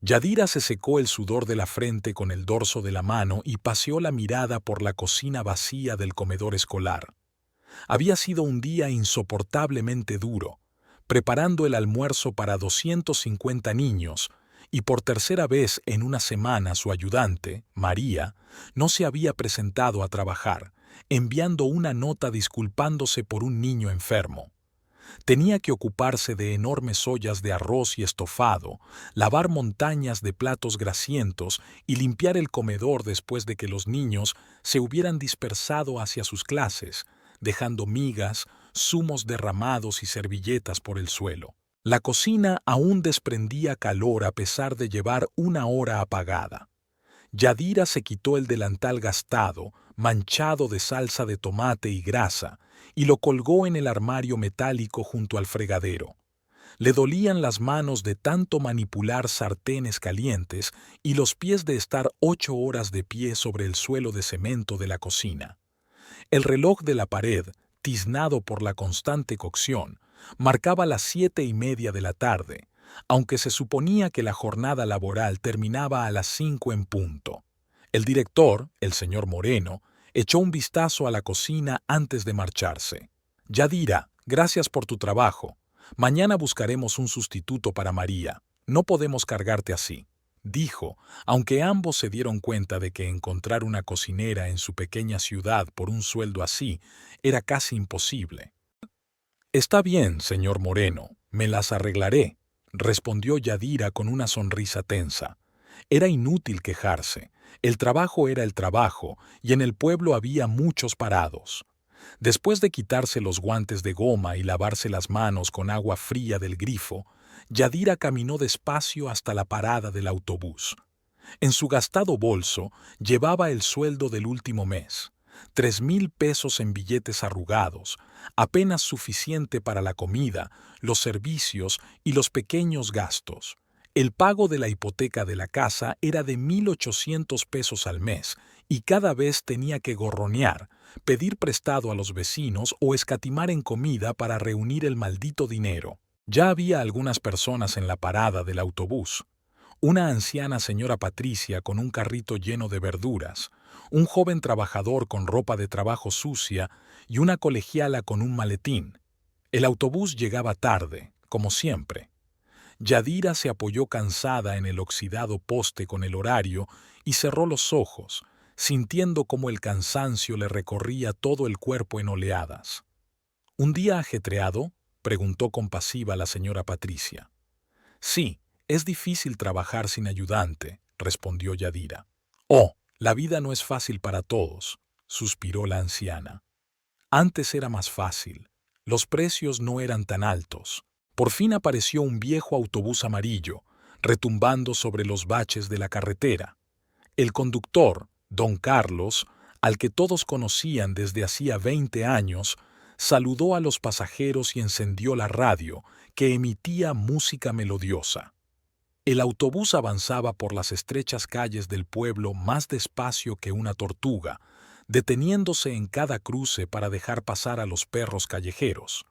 Yadira se secó el sudor de la frente con el dorso de la mano y paseó la mirada por la cocina vacía del comedor escolar. Había sido un día insoportablemente duro, preparando el almuerzo para 250 niños, y por tercera vez en una semana su ayudante, María, no se había presentado a trabajar, enviando una nota disculpándose por un niño enfermo. Tenía que ocuparse de enormes ollas de arroz y estofado, lavar montañas de platos grasientos y limpiar el comedor después de que los niños se hubieran dispersado hacia sus clases, dejando migas, zumos derramados y servilletas por el suelo. La cocina aún desprendía calor a pesar de llevar una hora apagada. Yadira se quitó el delantal gastado, manchado de salsa de tomate y grasa, y lo colgó en el armario metálico junto al fregadero. Le dolían las manos de tanto manipular sartenes calientes y los pies de estar 8 horas de pie sobre el suelo de cemento de la cocina. El reloj de la pared, tiznado por la constante cocción, marcaba las 7:30 de la tarde, aunque se suponía que la jornada laboral terminaba a las 5 en punto. El director, el señor Moreno, echó un vistazo a la cocina antes de marcharse. Yadira, gracias por tu trabajo. Mañana buscaremos un sustituto para María. No podemos cargarte así, dijo, aunque ambos se dieron cuenta de que encontrar una cocinera en su pequeña ciudad por un sueldo así era casi imposible. Está bien, señor Moreno, me las arreglaré, respondió Yadira con una sonrisa tensa. Era inútil quejarse. El trabajo era el trabajo, y en el pueblo había muchos parados. Después de quitarse los guantes de goma y lavarse las manos con agua fría del grifo, Yadira caminó despacio hasta la parada del autobús. En su gastado bolso llevaba el sueldo del último mes, 3,000 pesos en billetes arrugados, apenas suficiente para la comida, los servicios y los pequeños gastos. El pago de la hipoteca de la casa era de 1,800 pesos al mes y cada vez tenía que gorronear, pedir prestado a los vecinos o escatimar en comida para reunir el maldito dinero. Ya había algunas personas en la parada del autobús. Una anciana señora Patricia con un carrito lleno de verduras, un joven trabajador con ropa de trabajo sucia y una colegiala con un maletín. El autobús llegaba tarde, como siempre. Yadira se apoyó cansada en el oxidado poste con el horario y cerró los ojos, sintiendo cómo el cansancio le recorría todo el cuerpo en oleadas. ¿Un día ajetreado?, preguntó compasiva la señora Patricia. Sí, es difícil trabajar sin ayudante, respondió Yadira. Oh, la vida no es fácil para todos, suspiró la anciana. Antes era más fácil. Los precios no eran tan altos. Por fin apareció un viejo autobús amarillo, retumbando sobre los baches de la carretera. El conductor, don Carlos, al que todos conocían desde hacía 20 años, saludó a los pasajeros y encendió la radio, que emitía música melodiosa. El autobús avanzaba por las estrechas calles del pueblo más despacio que una tortuga, deteniéndose en cada cruce para dejar pasar a los perros callejeros.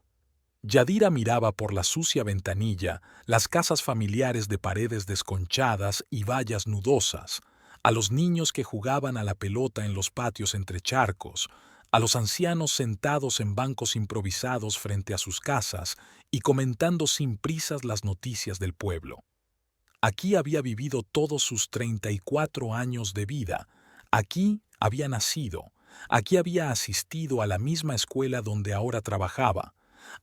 Yadira miraba por la sucia ventanilla las casas familiares de paredes desconchadas y vallas nudosas, a los niños que jugaban a la pelota en los patios entre charcos, a los ancianos sentados en bancos improvisados frente a sus casas y comentando sin prisas las noticias del pueblo. Aquí había vivido todos sus 34 años de vida, aquí había nacido, aquí había asistido a la misma escuela donde ahora trabajaba,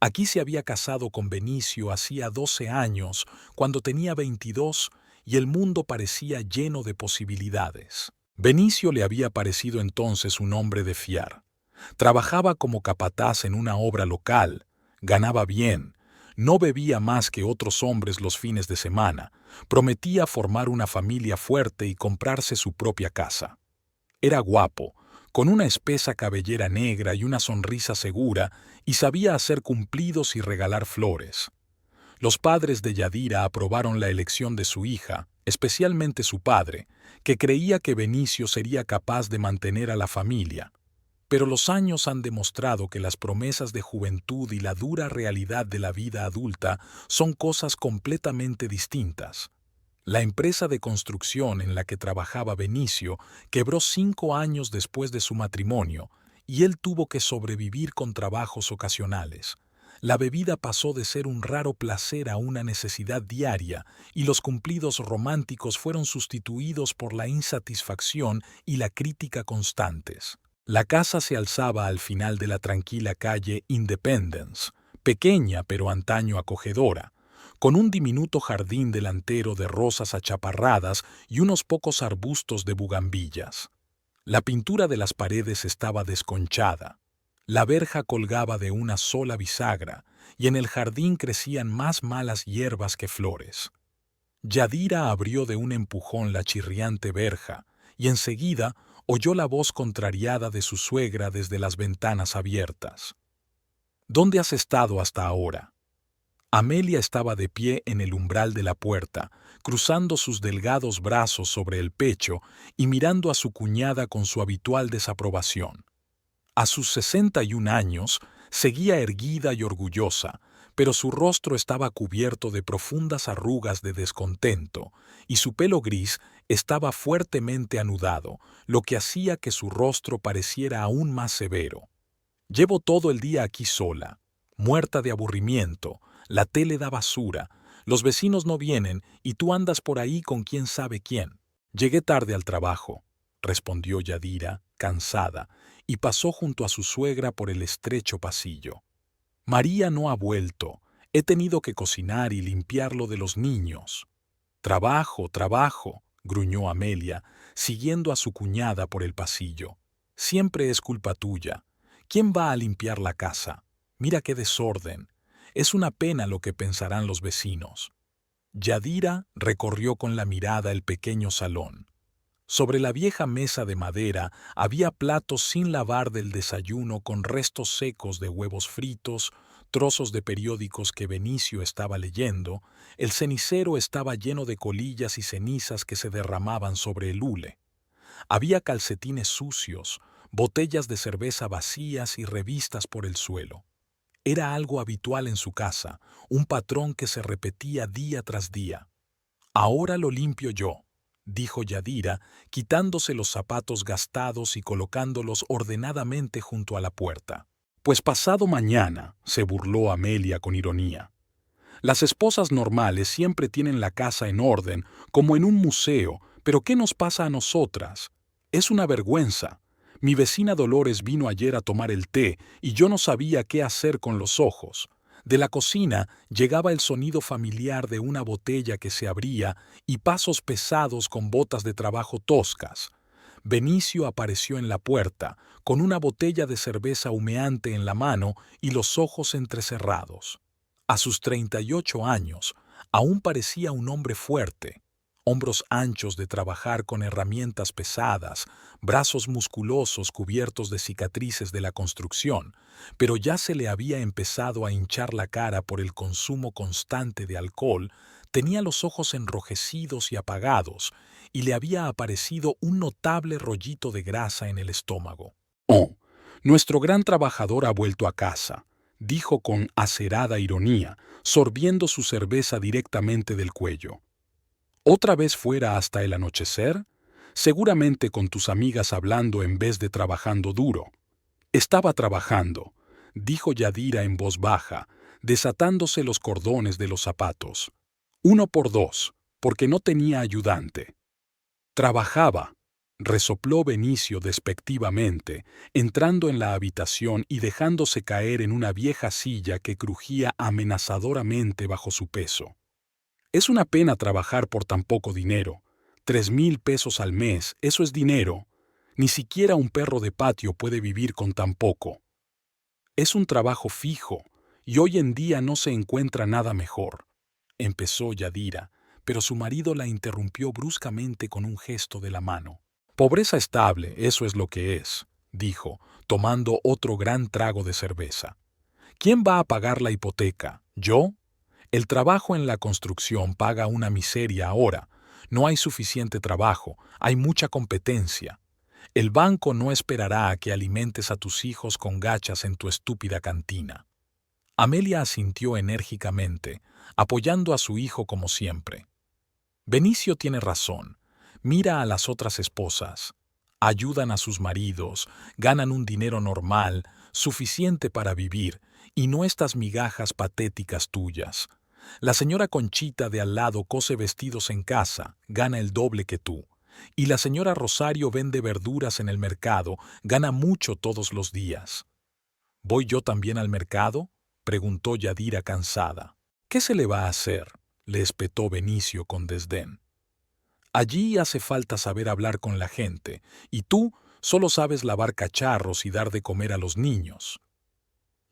aquí se había casado con Benicio hacía 12 años, cuando tenía 22, y el mundo parecía lleno de posibilidades. Benicio le había parecido entonces un hombre de fiar. Trabajaba como capataz en una obra local, ganaba bien, no bebía más que otros hombres los fines de semana, prometía formar una familia fuerte y comprarse su propia casa. Era guapo, con una espesa cabellera negra y una sonrisa segura, y sabía hacer cumplidos y regalar flores. Los padres de Yadira aprobaron la elección de su hija, especialmente su padre, que creía que Benicio sería capaz de mantener a la familia. Pero los años han demostrado que las promesas de juventud y la dura realidad de la vida adulta son cosas completamente distintas. La empresa de construcción en la que trabajaba Benicio quebró 5 años después de su matrimonio y él tuvo que sobrevivir con trabajos ocasionales. La bebida pasó de ser un raro placer a una necesidad diaria y los cumplidos románticos fueron sustituidos por la insatisfacción y la crítica constantes. La casa se alzaba al final de la tranquila calle Independence, pequeña pero antaño acogedora, con un diminuto jardín delantero de rosas achaparradas y unos pocos arbustos de bugambillas. La pintura de las paredes estaba desconchada. La verja colgaba de una sola bisagra y en el jardín crecían más malas hierbas que flores. Yadira abrió de un empujón la chirriante verja y enseguida oyó la voz contrariada de su suegra desde las ventanas abiertas. ¿Dónde has estado hasta ahora? Amelia estaba de pie en el umbral de la puerta, cruzando sus delgados brazos sobre el pecho y mirando a su cuñada con su habitual desaprobación. A sus 61 años, seguía erguida y orgullosa, pero su rostro estaba cubierto de profundas arrugas de descontento, y su pelo gris estaba fuertemente anudado, lo que hacía que su rostro pareciera aún más severo. Llevo todo el día aquí sola, muerta de aburrimiento, la tele da basura, los vecinos no vienen y tú andas por ahí con quién sabe quién. Llegué tarde al trabajo, respondió Yadira, cansada, y pasó junto a su suegra por el estrecho pasillo. María no ha vuelto, he tenido que cocinar y limpiar lo de los niños. Trabajo, trabajo, gruñó Amelia, siguiendo a su cuñada por el pasillo. Siempre es culpa tuya. ¿Quién va a limpiar la casa? Mira qué desorden. Es una pena lo que pensarán los vecinos. Yadira recorrió con la mirada el pequeño salón. Sobre la vieja mesa de madera había platos sin lavar del desayuno con restos secos de huevos fritos, trozos de periódicos que Benicio estaba leyendo, el cenicero estaba lleno de colillas y cenizas que se derramaban sobre el hule. Había calcetines sucios, botellas de cerveza vacías y revistas por el suelo. Era algo habitual en su casa, un patrón que se repetía día tras día. Ahora lo limpio yo, dijo Yadira, quitándose los zapatos gastados y colocándolos ordenadamente junto a la puerta. Pues pasado mañana, se burló Amelia con ironía. Las esposas normales siempre tienen la casa en orden, como en un museo, pero ¿qué nos pasa a nosotras? Es una vergüenza. Mi vecina Dolores vino ayer a tomar el té y yo no sabía qué hacer con los ojos. De la cocina llegaba el sonido familiar de una botella que se abría y pasos pesados con botas de trabajo toscas. Benicio apareció en la puerta, con una botella de cerveza humeante en la mano y los ojos entrecerrados. A sus 38 años, aún parecía un hombre fuerte. Hombros anchos de trabajar con herramientas pesadas, brazos musculosos cubiertos de cicatrices de la construcción, pero ya se le había empezado a hinchar la cara por el consumo constante de alcohol, tenía los ojos enrojecidos y apagados, y le había aparecido un notable rollito de grasa en el estómago. «Oh, nuestro gran trabajador ha vuelto a casa», dijo con acerada ironía, sorbiendo su cerveza directamente del cuello. ¿Otra vez fuera hasta el anochecer? Seguramente con tus amigas hablando en vez de trabajando duro. Estaba trabajando, dijo Yadira en voz baja, desatándose los cordones de los zapatos. 1 por 2, porque no tenía ayudante. Trabajaba, resopló Benicio despectivamente, entrando en la habitación y dejándose caer en una vieja silla que crujía amenazadoramente bajo su peso. Es una pena trabajar por tan poco dinero. 3,000 pesos al mes, eso es dinero. Ni siquiera un perro de patio puede vivir con tan poco. Es un trabajo fijo, y hoy en día no se encuentra nada mejor. Empezó Yadira, pero su marido la interrumpió bruscamente con un gesto de la mano. Pobreza estable, eso es lo que es, dijo, tomando otro gran trago de cerveza. ¿Quién va a pagar la hipoteca? ¿Yo? El trabajo en la construcción paga una miseria ahora. No hay suficiente trabajo, hay mucha competencia. El banco no esperará a que alimentes a tus hijos con gachas en tu estúpida cantina. Amelia asintió enérgicamente, apoyando a su hijo como siempre. Benicio tiene razón. Mira a las otras esposas. Ayudan a sus maridos, ganan un dinero normal, suficiente para vivir, y no estas migajas patéticas tuyas. La señora Conchita de al lado cose vestidos en casa, gana el doble que tú. Y la señora Rosario vende verduras en el mercado, gana mucho todos los días. ¿Voy yo también al mercado?, preguntó Yadira cansada. ¿Qué se le va a hacer?, le espetó Benicio con desdén. Allí hace falta saber hablar con la gente, y tú solo sabes lavar cacharros y dar de comer a los niños.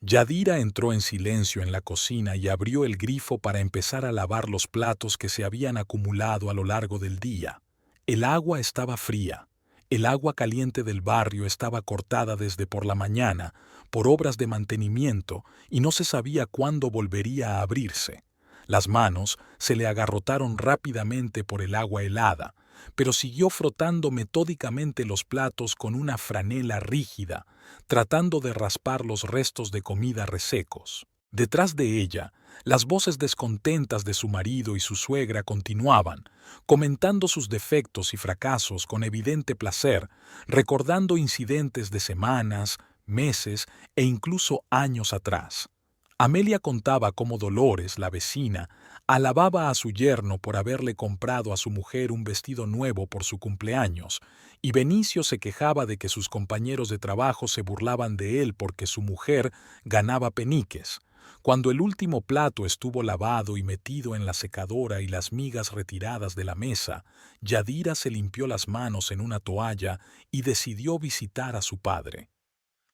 Yadira entró en silencio en la cocina y abrió el grifo para empezar a lavar los platos que se habían acumulado a lo largo del día. El agua estaba fría. El agua caliente del barrio estaba cortada desde por la mañana por obras de mantenimiento y no se sabía cuándo volvería a abrirse. Las manos se le agarrotaron rápidamente por el agua helada, pero siguió frotando metódicamente los platos con una franela rígida, tratando de raspar los restos de comida resecos. Detrás de ella, las voces descontentas de su marido y su suegra continuaban, comentando sus defectos y fracasos con evidente placer, recordando incidentes de semanas, meses e incluso años atrás. Amelia contaba cómo Dolores, la vecina, alababa a su yerno por haberle comprado a su mujer un vestido nuevo por su cumpleaños, y Benicio se quejaba de que sus compañeros de trabajo se burlaban de él porque su mujer ganaba peniques. Cuando el último plato estuvo lavado y metido en la secadora y las migas retiradas de la mesa, Yadira se limpió las manos en una toalla y decidió visitar a su padre.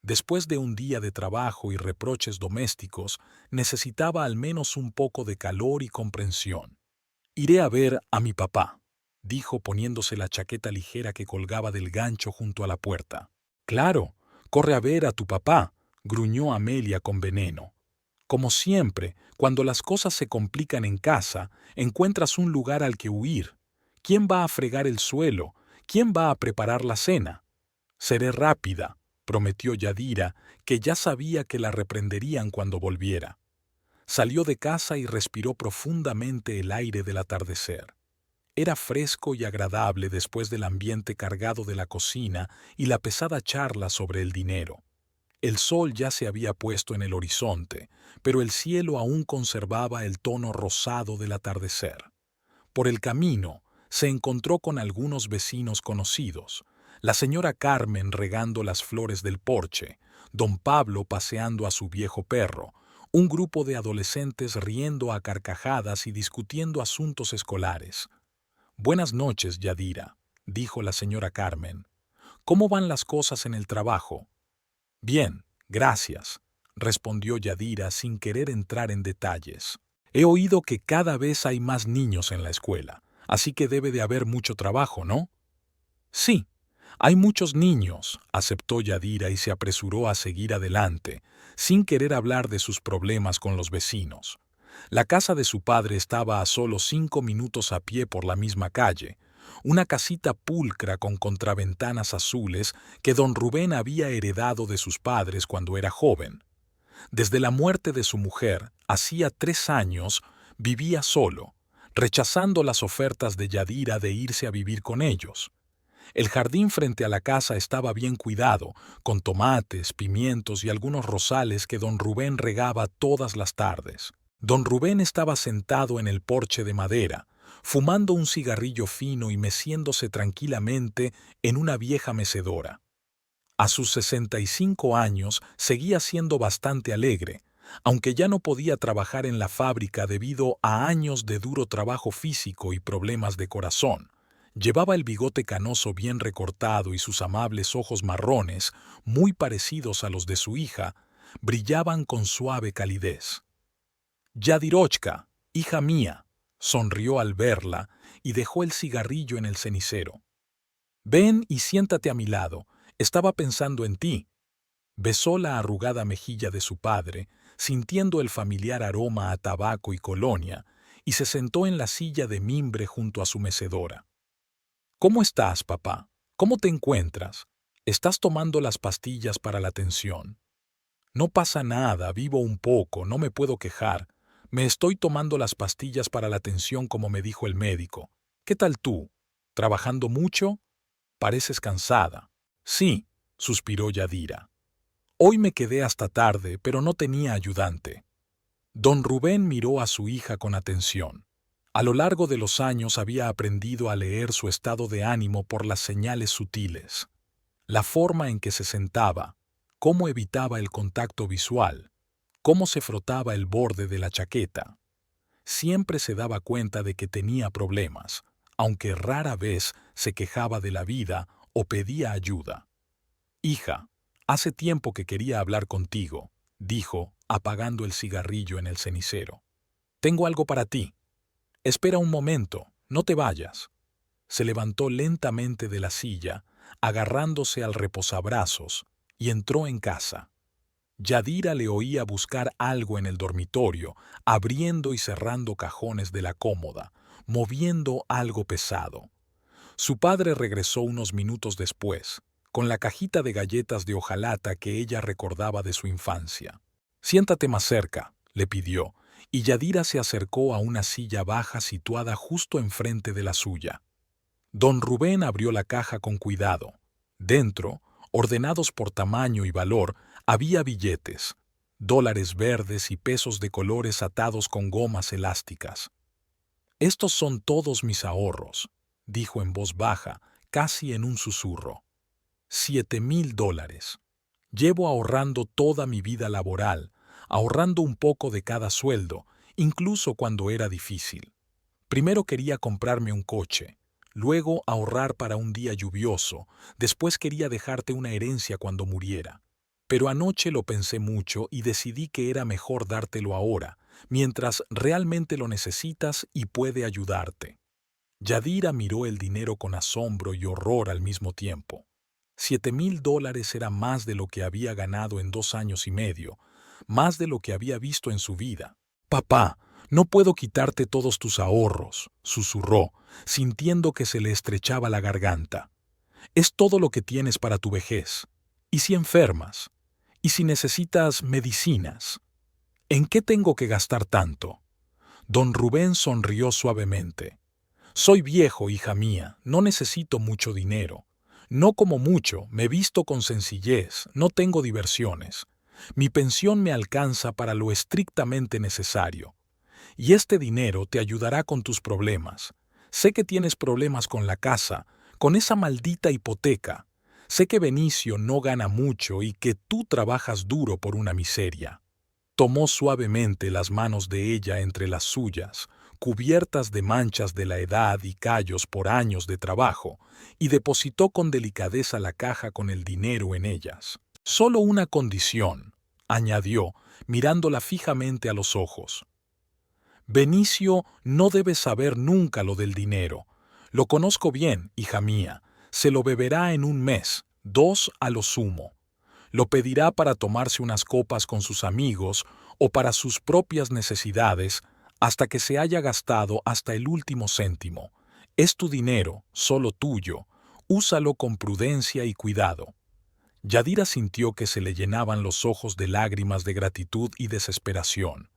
Después de un día de trabajo y reproches domésticos, necesitaba al menos un poco de calor y comprensión. «Iré a ver a mi papá», dijo poniéndose la chaqueta ligera que colgaba del gancho junto a la puerta. «Claro, corre a ver a tu papá», gruñó Amelia con veneno. «Como siempre, cuando las cosas se complican en casa, encuentras un lugar al que huir. ¿Quién va a fregar el suelo? ¿Quién va a preparar la cena? Seré rápida», prometió Yadira, que ya sabía que la reprenderían cuando volviera. Salió de casa y respiró profundamente el aire del atardecer. Era fresco y agradable después del ambiente cargado de la cocina y la pesada charla sobre el dinero. El sol ya se había puesto en el horizonte, pero el cielo aún conservaba el tono rosado del atardecer. Por el camino se encontró con algunos vecinos conocidos: la señora Carmen regando las flores del porche, don Pablo paseando a su viejo perro, un grupo de adolescentes riendo a carcajadas y discutiendo asuntos escolares. «Buenas noches, Yadira», dijo la señora Carmen. «¿Cómo van las cosas en el trabajo?» «Bien, gracias», respondió Yadira sin querer entrar en detalles. «He oído que cada vez hay más niños en la escuela, así que debe de haber mucho trabajo, ¿no?» «Sí, hay muchos niños», aceptó Yadira y se apresuró a seguir adelante, sin querer hablar de sus problemas con los vecinos. La casa de su padre estaba a solo 5 minutos a pie por la misma calle, una casita pulcra con contraventanas azules que don Rubén había heredado de sus padres cuando era joven. Desde la muerte de su mujer, hacía 3 años, vivía solo, rechazando las ofertas de Yadira de irse a vivir con ellos. El jardín frente a la casa estaba bien cuidado, con tomates, pimientos y algunos rosales que don Rubén regaba todas las tardes. Don Rubén estaba sentado en el porche de madera, fumando un cigarrillo fino y meciéndose tranquilamente en una vieja mecedora. A sus 65 años seguía siendo bastante alegre, aunque ya no podía trabajar en la fábrica debido a años de duro trabajo físico y problemas de corazón. Llevaba el bigote canoso bien recortado y sus amables ojos marrones, muy parecidos a los de su hija, brillaban con suave calidez. «Yadirochka, hija mía», sonrió al verla y dejó el cigarrillo en el cenicero. «Ven y siéntate a mi lado, estaba pensando en ti». Besó la arrugada mejilla de su padre, sintiendo el familiar aroma a tabaco y colonia, y se sentó en la silla de mimbre junto a su mecedora. «¿Cómo estás, papá? ¿Cómo te encuentras? ¿Estás tomando las pastillas para la tensión?» «No pasa nada, vivo un poco, no me puedo quejar. Me estoy tomando las pastillas para la tensión como me dijo el médico». ¿Qué tal tú? ¿Trabajando mucho? Pareces cansada. Sí, suspiró Yadira. Hoy me quedé hasta tarde, pero no tenía ayudante. Don Rubén miró a su hija con atención. A lo largo de los años había aprendido a leer su estado de ánimo por las señales sutiles. La forma en que se sentaba, cómo evitaba el contacto visual, cómo se frotaba el borde de la chaqueta. Siempre se daba cuenta de que tenía problemas, aunque rara vez se quejaba de la vida o pedía ayuda. Hija, hace tiempo que quería hablar contigo, dijo, apagando el cigarrillo en el cenicero. Tengo algo para ti. Espera un momento, no te vayas. Se levantó lentamente de la silla, agarrándose al reposabrazos, y entró en casa. Yadira le oía buscar algo en el dormitorio, abriendo y cerrando cajones de la cómoda, moviendo algo pesado. Su padre regresó unos minutos después, con la cajita de galletas de hojalata que ella recordaba de su infancia. Siéntate más cerca, le pidió, y Yadira se acercó a una silla baja situada justo enfrente de la suya. Don Rubén abrió la caja con cuidado. Dentro, ordenados por tamaño y valor, había billetes, dólares verdes y pesos de colores atados con gomas elásticas. Estos son todos mis ahorros, dijo en voz baja, casi en un susurro. $7,000. Llevo ahorrando toda mi vida laboral, ahorrando un poco de cada sueldo, incluso cuando era difícil. Primero quería comprarme un coche, luego ahorrar para un día lluvioso, después quería dejarte una herencia cuando muriera. Pero anoche lo pensé mucho y decidí que era mejor dártelo ahora, mientras realmente lo necesitas y puede ayudarte. Yadira miró el dinero con asombro y horror al mismo tiempo. $7,000 era más de lo que había ganado en 2 años y medio, más de lo que había visto en su vida. Papá, no puedo quitarte todos tus ahorros, susurró, sintiendo que se le estrechaba la garganta. Es todo lo que tienes para tu vejez. ¿Y si enfermas? ¿Y si necesitas medicinas? ¿En qué tengo que gastar tanto? Don Rubén sonrió suavemente. Soy viejo, hija mía, no necesito mucho dinero. No como mucho, me visto con sencillez, no tengo diversiones. Mi pensión me alcanza para lo estrictamente necesario. Y este dinero te ayudará con tus problemas. Sé que tienes problemas con la casa, con esa maldita hipoteca. Sé que Benicio no gana mucho y que tú trabajas duro por una miseria. Tomó suavemente las manos de ella entre las suyas, cubiertas de manchas de la edad y callos por años de trabajo, y depositó con delicadeza la caja con el dinero en ellas. Solo una condición, añadió, mirándola fijamente a los ojos. Benicio no debe saber nunca lo del dinero. Lo conozco bien, hija mía. Se lo beberá en 1 mes, 2 a lo sumo. Lo pedirá para tomarse unas copas con sus amigos o para sus propias necesidades hasta que se haya gastado hasta el último céntimo. Es tu dinero, solo tuyo. Úsalo con prudencia y cuidado. Yadira sintió que se le llenaban los ojos de lágrimas de gratitud y desesperación.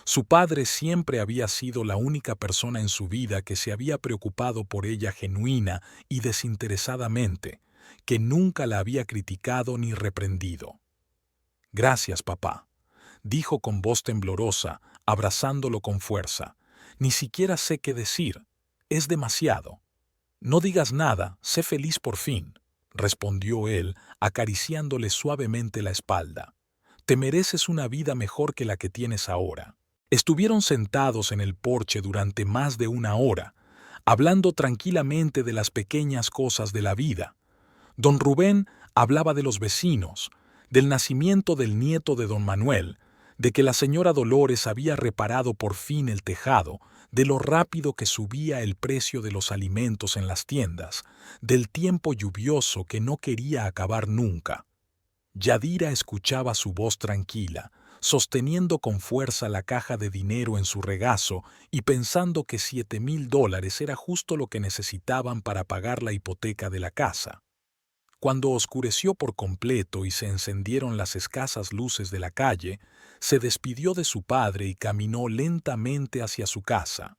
Su padre siempre había sido la única persona en su vida que se había preocupado por ella genuina y desinteresadamente, que nunca la había criticado ni reprendido. Gracias, papá, dijo con voz temblorosa, abrazándolo con fuerza. Ni siquiera sé qué decir. Es demasiado. No digas nada, sé feliz por fin, respondió él, acariciándole suavemente la espalda. Te mereces una vida mejor que la que tienes ahora. Estuvieron sentados en el porche durante más de 1 hora, hablando tranquilamente de las pequeñas cosas de la vida. Don Rubén hablaba de los vecinos, del nacimiento del nieto de don Manuel, de que la señora Dolores había reparado por fin el tejado, de lo rápido que subía el precio de los alimentos en las tiendas, del tiempo lluvioso que no quería acabar nunca. Yadira escuchaba su voz tranquila, sosteniendo con fuerza la caja de dinero en su regazo y pensando que $7,000 era justo lo que necesitaban para pagar la hipoteca de la casa. Cuando oscureció por completo y se encendieron las escasas luces de la calle, se despidió de su padre y caminó lentamente hacia su casa.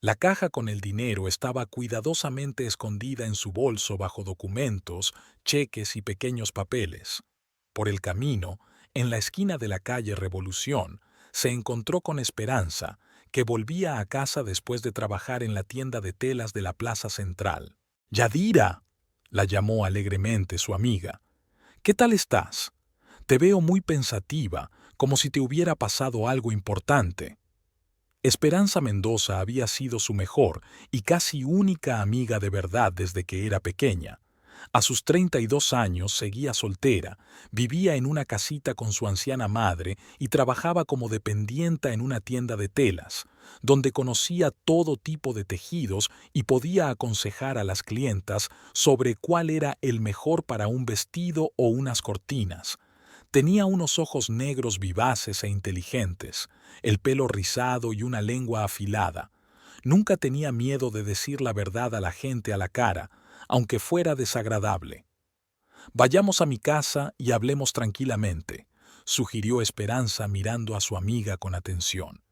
La caja con el dinero estaba cuidadosamente escondida en su bolso bajo documentos, cheques y pequeños papeles. Por el camino, en la esquina de la calle Revolución, se encontró con Esperanza, que volvía a casa después de trabajar en la tienda de telas de la plaza central. «Yadira», la llamó alegremente su amiga. «¿Qué tal estás? Te veo muy pensativa, como si te hubiera pasado algo importante». Esperanza Mendoza había sido su mejor y casi única amiga de verdad desde que era pequeña. A sus 32 años seguía soltera, vivía en una casita con su anciana madre y trabajaba como dependienta en una tienda de telas, donde conocía todo tipo de tejidos y podía aconsejar a las clientas sobre cuál era el mejor para un vestido o unas cortinas. Tenía unos ojos negros vivaces e inteligentes, el pelo rizado y una lengua afilada. Nunca tenía miedo de decir la verdad a la gente a la cara, aunque fuera desagradable. «Vayamos a mi casa y hablemos tranquilamente», sugirió Esperanza mirando a su amiga con atención.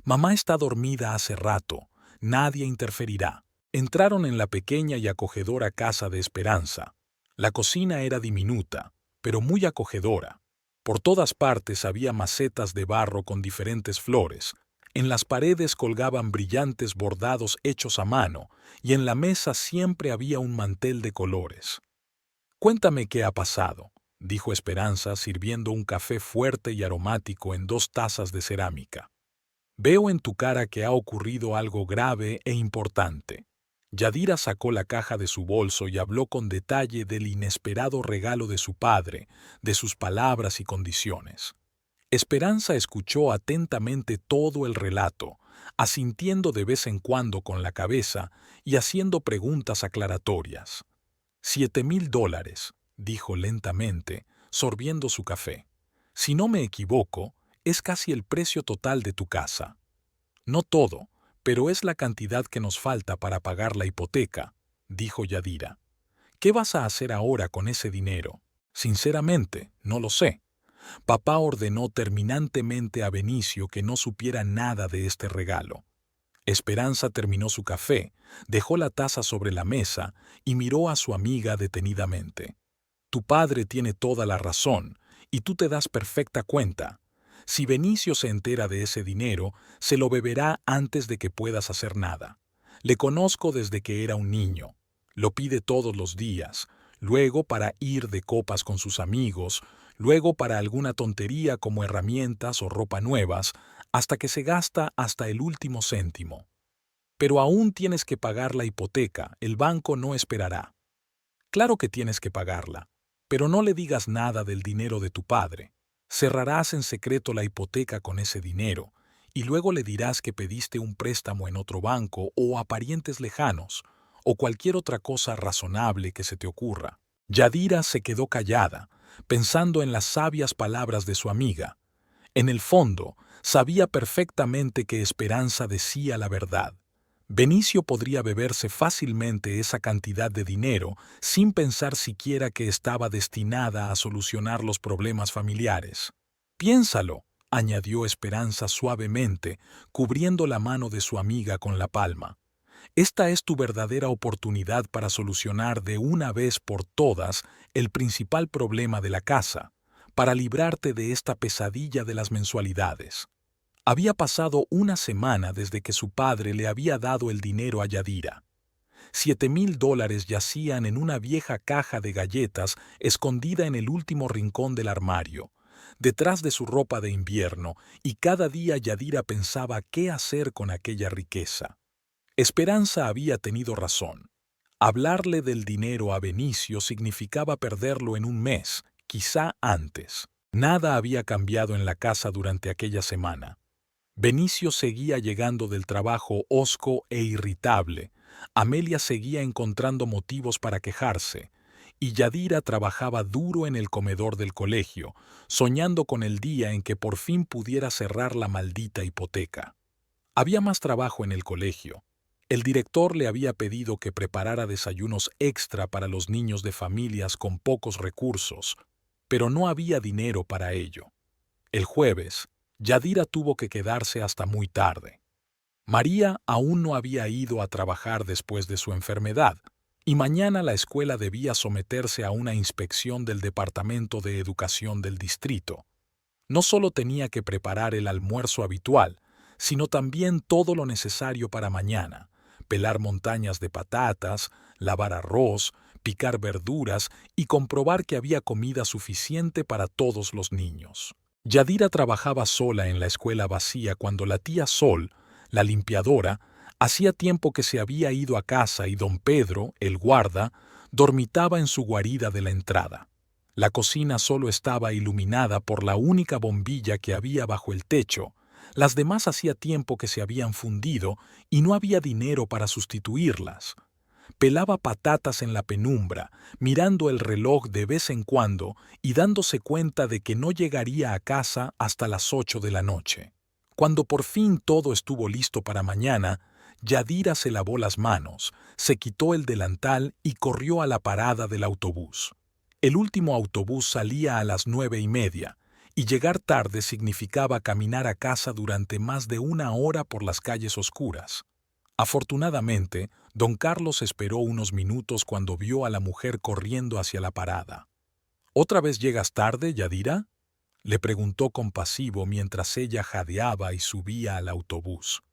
«Mamá está dormida hace rato, nadie interferirá». Entraron en la pequeña y acogedora casa de Esperanza. La cocina era diminuta, pero muy acogedora. Por todas partes había macetas de barro con diferentes flores. En las paredes colgaban brillantes bordados hechos a mano, y en la mesa siempre había un mantel de colores. «Cuéntame qué ha pasado», dijo Esperanza sirviendo un café fuerte y aromático en 2 tazas de cerámica. «Veo en tu cara que ha ocurrido algo grave e importante». Yadira sacó la caja de su bolso y habló con detalle del inesperado regalo de su padre, de sus palabras y condiciones. Esperanza escuchó atentamente todo el relato, asintiendo de vez en cuando con la cabeza y haciendo preguntas aclaratorias. $7,000, dijo lentamente, sorbiendo su café. «Si no me equivoco, es casi el precio total de tu casa». «No todo, pero es la cantidad que nos falta para pagar la hipoteca», dijo Yadira. «¿Qué vas a hacer ahora con ese dinero?» «Sinceramente, no lo sé». Papá ordenó terminantemente a Benicio que no supiera nada de este regalo. Esperanza terminó su café, dejó la taza sobre la mesa y miró a su amiga detenidamente. «Tu padre tiene toda la razón, y tú te das perfecta cuenta. Si Benicio se entera de ese dinero, se lo beberá antes de que puedas hacer nada. Le conozco desde que era un niño. Lo pide todos los días, luego para ir de copas con sus amigos, luego para alguna tontería como herramientas o ropa nuevas, hasta que se gasta hasta el último céntimo. Pero aún tienes que pagar la hipoteca, el banco no esperará». «Claro que tienes que pagarla, pero no le digas nada del dinero de tu padre. Cerrarás en secreto la hipoteca con ese dinero, y luego le dirás que pediste un préstamo en otro banco o a parientes lejanos, o cualquier otra cosa razonable que se te ocurra». Yadira se quedó callada, pensando en las sabias palabras de su amiga. En el fondo, sabía perfectamente que Esperanza decía la verdad. Benicio podría beberse fácilmente esa cantidad de dinero sin pensar siquiera que estaba destinada a solucionar los problemas familiares. «Piénsalo», añadió Esperanza suavemente, cubriendo la mano de su amiga con la palma. «Esta es tu verdadera oportunidad para solucionar de una vez por todas el principal problema de la casa, para librarte de esta pesadilla de las mensualidades». Había pasado una semana desde que su padre le había dado el dinero a Yadira. $7,000 yacían en una vieja caja de galletas escondida en el último rincón del armario, detrás de su ropa de invierno, y cada día Yadira pensaba qué hacer con aquella riqueza. Esperanza había tenido razón. Hablarle del dinero a Benicio significaba perderlo en un mes, quizá antes. Nada había cambiado en la casa durante aquella semana. Benicio seguía llegando del trabajo hosco e irritable, Amelia seguía encontrando motivos para quejarse, y Yadira trabajaba duro en el comedor del colegio, soñando con el día en que por fin pudiera cerrar la maldita hipoteca. Había más trabajo en el colegio. El director le había pedido que preparara desayunos extra para los niños de familias con pocos recursos, pero no había dinero para ello. El jueves, Yadira tuvo que quedarse hasta muy tarde. María aún no había ido a trabajar después de su enfermedad, y mañana la escuela debía someterse a una inspección del Departamento de Educación del distrito. No solo tenía que preparar el almuerzo habitual, sino también todo lo necesario para mañana: pelar montañas de patatas, lavar arroz, picar verduras y comprobar que había comida suficiente para todos los niños. Yadira trabajaba sola en la escuela vacía cuando la tía Sol, la limpiadora, hacía tiempo que se había ido a casa y don Pedro, el guarda, dormitaba en su guarida de la entrada. La cocina solo estaba iluminada por la única bombilla que había bajo el techo. Las demás hacía tiempo que se habían fundido y no había dinero para sustituirlas. Pelaba patatas en la penumbra, mirando el reloj de vez en cuando y dándose cuenta de que no llegaría a casa hasta las 8 de la noche. Cuando por fin todo estuvo listo para mañana, Yadira se lavó las manos, se quitó el delantal y corrió a la parada del autobús. El último autobús salía a las 9:30, y llegar tarde significaba caminar a casa durante más de una hora por las calles oscuras. Afortunadamente, don Carlos esperó unos minutos cuando vio a la mujer corriendo hacia la parada. ¿Otra vez llegas tarde, Yadira?, le preguntó compasivo mientras ella jadeaba y subía al autobús.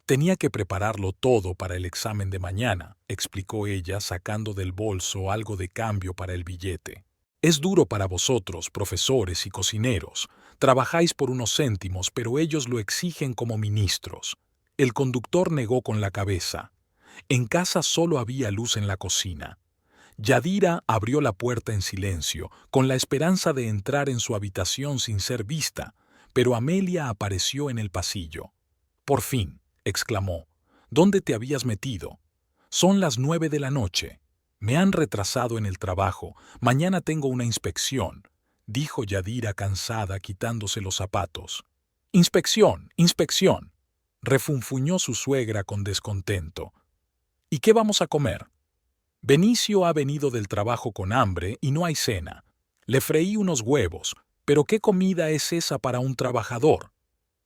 Tenía que prepararlo todo para el examen de mañana, explicó ella sacando del bolso algo de cambio para el billete. Es duro para vosotros, profesores y cocineros. Trabajáis por unos céntimos, pero ellos lo exigen como ministros. El conductor negó con la cabeza. En casa solo había luz en la cocina. Yadira abrió la puerta en silencio, con la esperanza de entrar en su habitación sin ser vista, pero Amelia apareció en el pasillo. «Por fin», exclamó. «¿Dónde te habías metido? Son las 9 de la noche. Me han retrasado en el trabajo. Mañana tengo una inspección», dijo Yadira cansada, quitándose los zapatos. «Inspección, inspección», refunfuñó su suegra con descontento. «¿Y qué vamos a comer?» «Benicio ha venido del trabajo con hambre y no hay cena. Le freí unos huevos, pero ¿qué comida es esa para un trabajador?».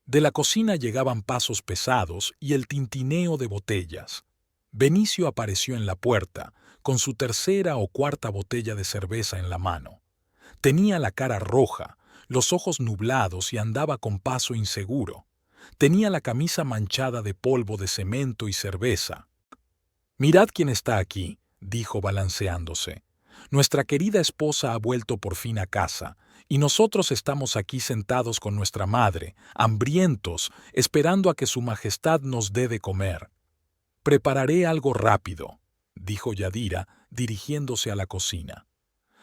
De la cocina llegaban pasos pesados y el tintineo de botellas. Benicio apareció en la puerta, con su tercera o cuarta botella de cerveza en la mano. Tenía la cara roja, los ojos nublados y andaba con paso inseguro. Tenía la camisa manchada de polvo de cemento y cerveza. «Mirad quién está aquí», dijo balanceándose. «Nuestra querida esposa ha vuelto por fin a casa, y nosotros estamos aquí sentados con nuestra madre, hambrientos, esperando a que su majestad nos dé de comer». «Prepararé algo rápido», dijo Yadira, dirigiéndose a la cocina.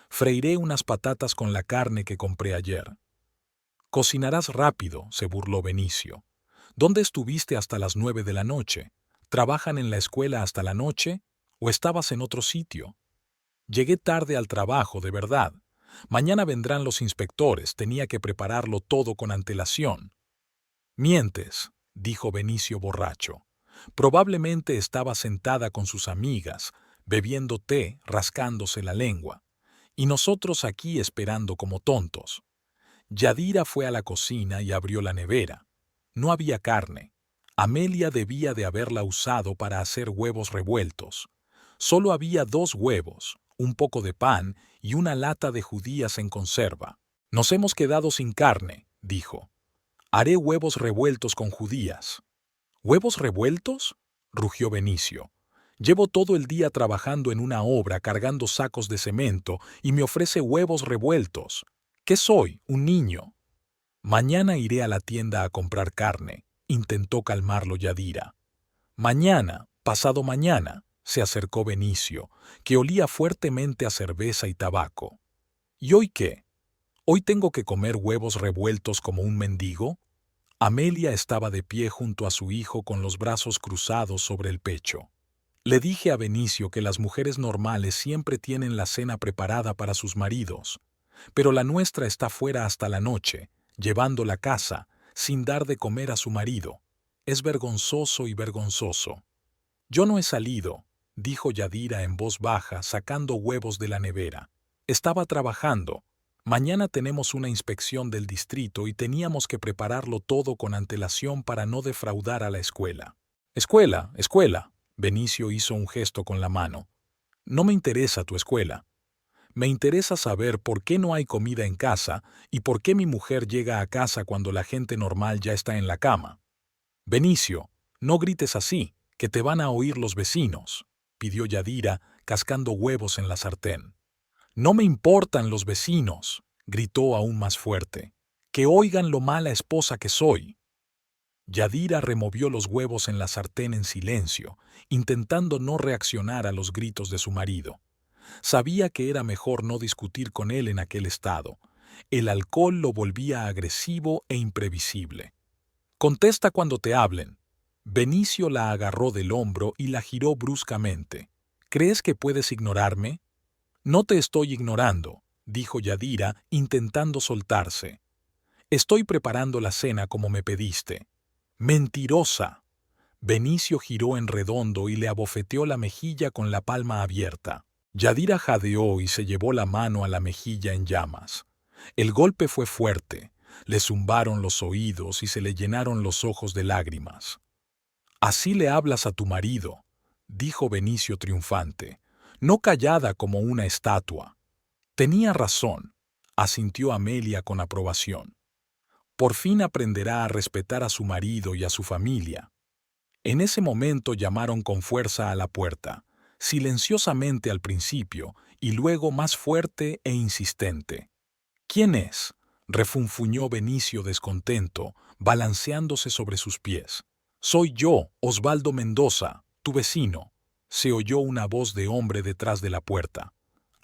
«Freiré unas patatas con la carne que compré ayer». «Cocinarás rápido», se burló Benicio. «¿Dónde estuviste hasta las 9 de la noche? ¿Trabajan en la escuela hasta la noche? ¿O estabas en otro sitio?». «Llegué tarde al trabajo, de verdad. Mañana vendrán los inspectores, tenía que prepararlo todo con antelación». «Mientes», dijo Benicio borracho. «Probablemente estaba sentada con sus amigas, bebiendo té, rascándose la lengua. Y nosotros aquí esperando como tontos». Yadira fue a la cocina y abrió la nevera. No había carne. Amelia debía de haberla usado para hacer huevos revueltos. Solo había 2 huevos, un poco de pan y una lata de judías en conserva. «Nos hemos quedado sin carne», dijo. «Haré huevos revueltos con judías». «¿Huevos revueltos?», rugió Benicio. «Llevo todo el día trabajando en una obra cargando sacos de cemento y me ofrece huevos revueltos. ¿Qué soy, un niño?». «Mañana iré a la tienda a comprar carne», intentó calmarlo Yadira. «Mañana, pasado mañana», se acercó Benicio, que olía fuertemente a cerveza y tabaco. «¿Y hoy qué? ¿Hoy tengo que comer huevos revueltos como un mendigo?». Amelia estaba de pie junto a su hijo con los brazos cruzados sobre el pecho. «Le dije a Benicio que las mujeres normales siempre tienen la cena preparada para sus maridos, pero la nuestra está fuera hasta la noche, llevando la casa, sin dar de comer a su marido. Es vergonzoso y vergonzoso». «Yo no he salido», dijo Yadira en voz baja, sacando huevos de la nevera. «Estaba trabajando. Mañana tenemos una inspección del distrito y teníamos que prepararlo todo con antelación para no defraudar a la escuela». Escuela, escuela. Benicio hizo un gesto con la mano. No me interesa tu escuela. Me interesa saber por qué no hay comida en casa y por qué mi mujer llega a casa cuando la gente normal ya está en la cama. Benicio, no grites así, que te van a oír los vecinos, pidió Yadira, cascando huevos en la sartén. No me importan los vecinos, gritó aún más fuerte. Que oigan lo mala esposa que soy. Yadira removió los huevos en la sartén en silencio, intentando no reaccionar a los gritos de su marido. Sabía que era mejor no discutir con él en aquel estado. El alcohol lo volvía agresivo e imprevisible. Contesta cuando te hablen. Benicio la agarró del hombro y la giró bruscamente. ¿Crees que puedes ignorarme? No te estoy ignorando, dijo Yadira, intentando soltarse. Estoy preparando la cena como me pediste. ¡Mentirosa! Benicio giró en redondo y le abofeteó la mejilla con la palma abierta. Yadira jadeó y se llevó la mano a la mejilla en llamas. El golpe fue fuerte, le zumbaron los oídos y se le llenaron los ojos de lágrimas. «Así le hablas a tu marido», dijo Benicio triunfante, no callada como una estatua. Tenía razón, asintió Amelia con aprobación. Por fin aprenderá a respetar a su marido y a su familia. En ese momento llamaron con fuerza a la puerta, silenciosamente al principio y luego más fuerte e insistente. «¿Quién es?», refunfuñó Benicio descontento, balanceándose sobre sus pies. «Soy yo, Osvaldo Mendoza, tu vecino», se oyó una voz de hombre detrás de la puerta.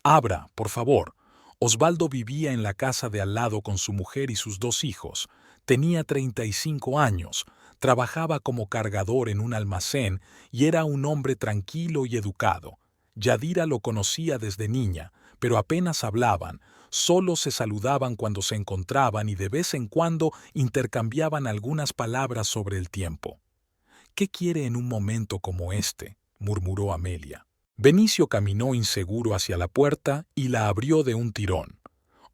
«Abra, por favor». Osvaldo vivía en la casa de al lado con su mujer y sus 2 hijos. Tenía 35 años, trabajaba como cargador en un almacén y era un hombre tranquilo y educado. Yadira lo conocía desde niña, pero apenas hablaban, solo se saludaban cuando se encontraban y de vez en cuando intercambiaban algunas palabras sobre el tiempo. «¿Qué quiere en un momento como este?», murmuró Amelia. Benicio caminó inseguro hacia la puerta y la abrió de un tirón.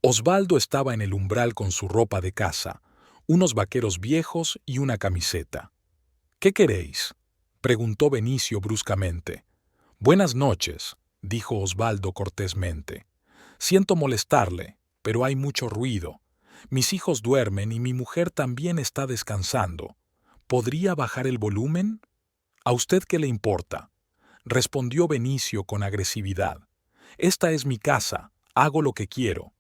Osvaldo estaba en el umbral con su ropa de casa, unos vaqueros viejos y una camiseta. «¿Qué queréis?», preguntó Benicio bruscamente. «Buenas noches», dijo Osvaldo cortésmente. «Siento molestarle, pero hay mucho ruido. Mis hijos duermen y mi mujer también está descansando. ¿Podría bajar el volumen? ¿A usted qué le importa?», respondió Benicio con agresividad. «Esta es mi casa, hago lo que quiero».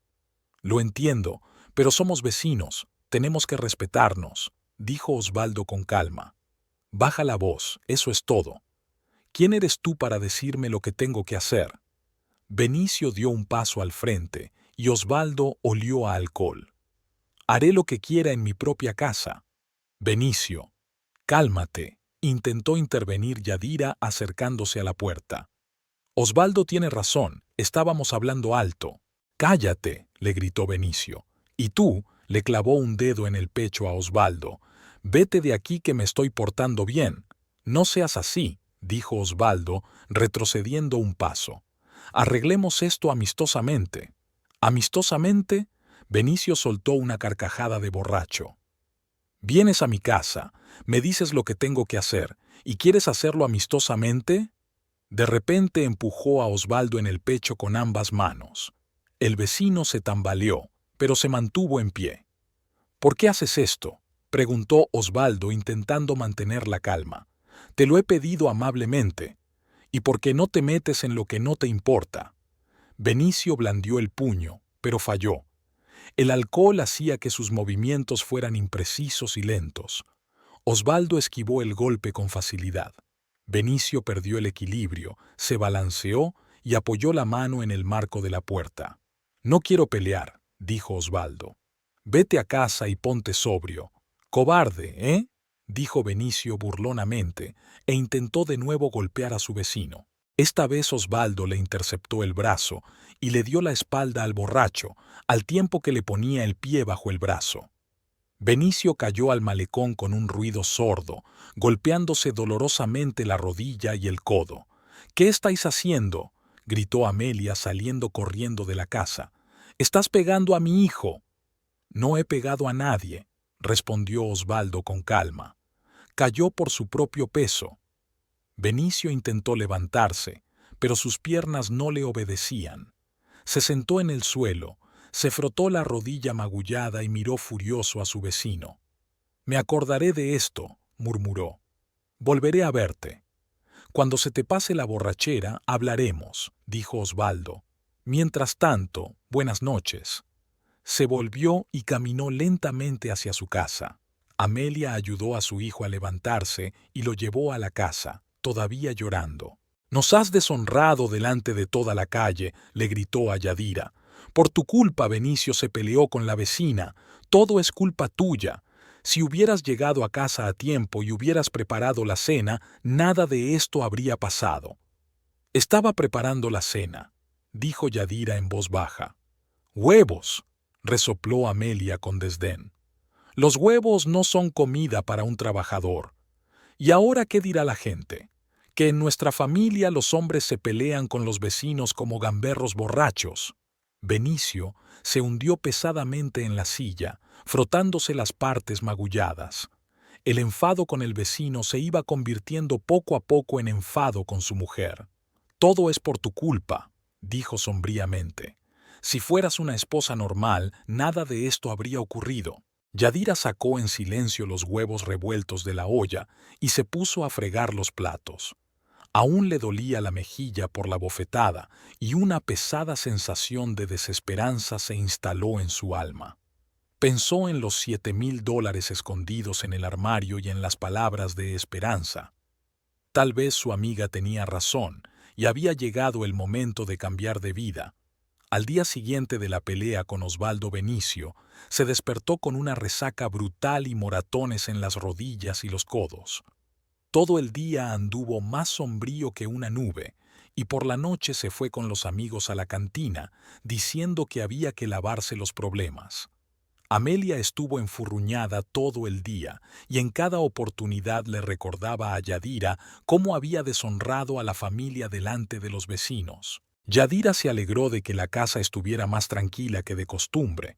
«Lo entiendo, pero somos vecinos, tenemos que respetarnos», dijo Osvaldo con calma. «Baja la voz, eso es todo. ¿Quién eres tú para decirme lo que tengo que hacer?». Benicio dio un paso al frente y Osvaldo olió a alcohol. «Haré lo que quiera en mi propia casa». «Benicio, cálmate», intentó intervenir Yadira acercándose a la puerta. «Osvaldo tiene razón, estábamos hablando alto». «Cállate», le gritó Benicio. «Y tú», le clavó un dedo en el pecho a Osvaldo. «Vete de aquí que me estoy portando bien». «No seas así», dijo Osvaldo, retrocediendo un paso. «Arreglemos esto amistosamente». «¿Amistosamente?». Benicio soltó una carcajada de borracho. «Vienes a mi casa, me dices lo que tengo que hacer, ¿y quieres hacerlo amistosamente?». De repente empujó a Osvaldo en el pecho con ambas manos. El vecino se tambaleó, pero se mantuvo en pie. «¿Por qué haces esto?», preguntó Osvaldo intentando mantener la calma. «Te lo he pedido amablemente. ¿Y por qué no te metes en lo que no te importa?». Benicio blandió el puño, pero falló. El alcohol hacía que sus movimientos fueran imprecisos y lentos. Osvaldo esquivó el golpe con facilidad. Benicio perdió el equilibrio, se balanceó y apoyó la mano en el marco de la puerta. «No quiero pelear», dijo Osvaldo. «Vete a casa y ponte sobrio». «Cobarde, ¿eh?», dijo Benicio burlonamente, e intentó de nuevo golpear a su vecino. Esta vez Osvaldo le interceptó el brazo y le dio la espalda al borracho, al tiempo que le ponía el pie bajo el brazo. Benicio cayó al malecón con un ruido sordo, golpeándose dolorosamente la rodilla y el codo. «¿Qué estáis haciendo?», gritó Amelia saliendo corriendo de la casa. «Estás pegando a mi hijo». «No he pegado a nadie», respondió Osvaldo con calma. cayó por su propio peso. Benicio intentó levantarse, pero sus piernas no le obedecían. Se sentó en el suelo, se frotó la rodilla magullada y miró furioso a su vecino. «Me acordaré de esto», murmuró. «Volveré a verte. Cuando se te pase la borrachera, hablaremos», dijo Osvaldo. «Mientras tanto, buenas noches». Se volvió y caminó lentamente hacia su casa. Amelia ayudó a su hijo a levantarse y lo llevó a la casa, todavía llorando. «Nos has deshonrado delante de toda la calle», le gritó a Yadira. «Por tu culpa Benicio se peleó con la vecina. Todo es culpa tuya. Si hubieras llegado a casa a tiempo y hubieras preparado la cena, nada de esto habría pasado». «Estaba preparando la cena», dijo Yadira en voz baja. «¡Huevos!», resopló Amelia con desdén. «Los huevos no son comida para un trabajador. ¿Y ahora qué dirá la gente? Que en nuestra familia los hombres se pelean con los vecinos como gamberros borrachos». Benicio se hundió pesadamente en la silla, frotándose las partes magulladas. El enfado con el vecino se iba convirtiendo poco a poco en enfado con su mujer. «Todo es por tu culpa», dijo sombríamente. «Si fueras una esposa normal, nada de esto habría ocurrido». Yadira sacó en silencio los huevos revueltos de la olla y se puso a fregar los platos. Aún le dolía la mejilla por la bofetada y una pesada sensación de desesperanza se instaló en su alma. Pensó en los $7,000 escondidos en el armario y en las palabras de esperanza. Tal vez su amiga tenía razón y había llegado el momento de cambiar de vida. Al día siguiente de la pelea con Osvaldo Benicio, se despertó con una resaca brutal y moratones en las rodillas y los codos. Todo el día anduvo más sombrío que una nube, y por la noche se fue con los amigos a la cantina, diciendo que había que lavarse los problemas. Amelia estuvo enfurruñada todo el día, y en cada oportunidad le recordaba a Yadira cómo había deshonrado a la familia delante de los vecinos. Yadira se alegró de que la casa estuviera más tranquila que de costumbre.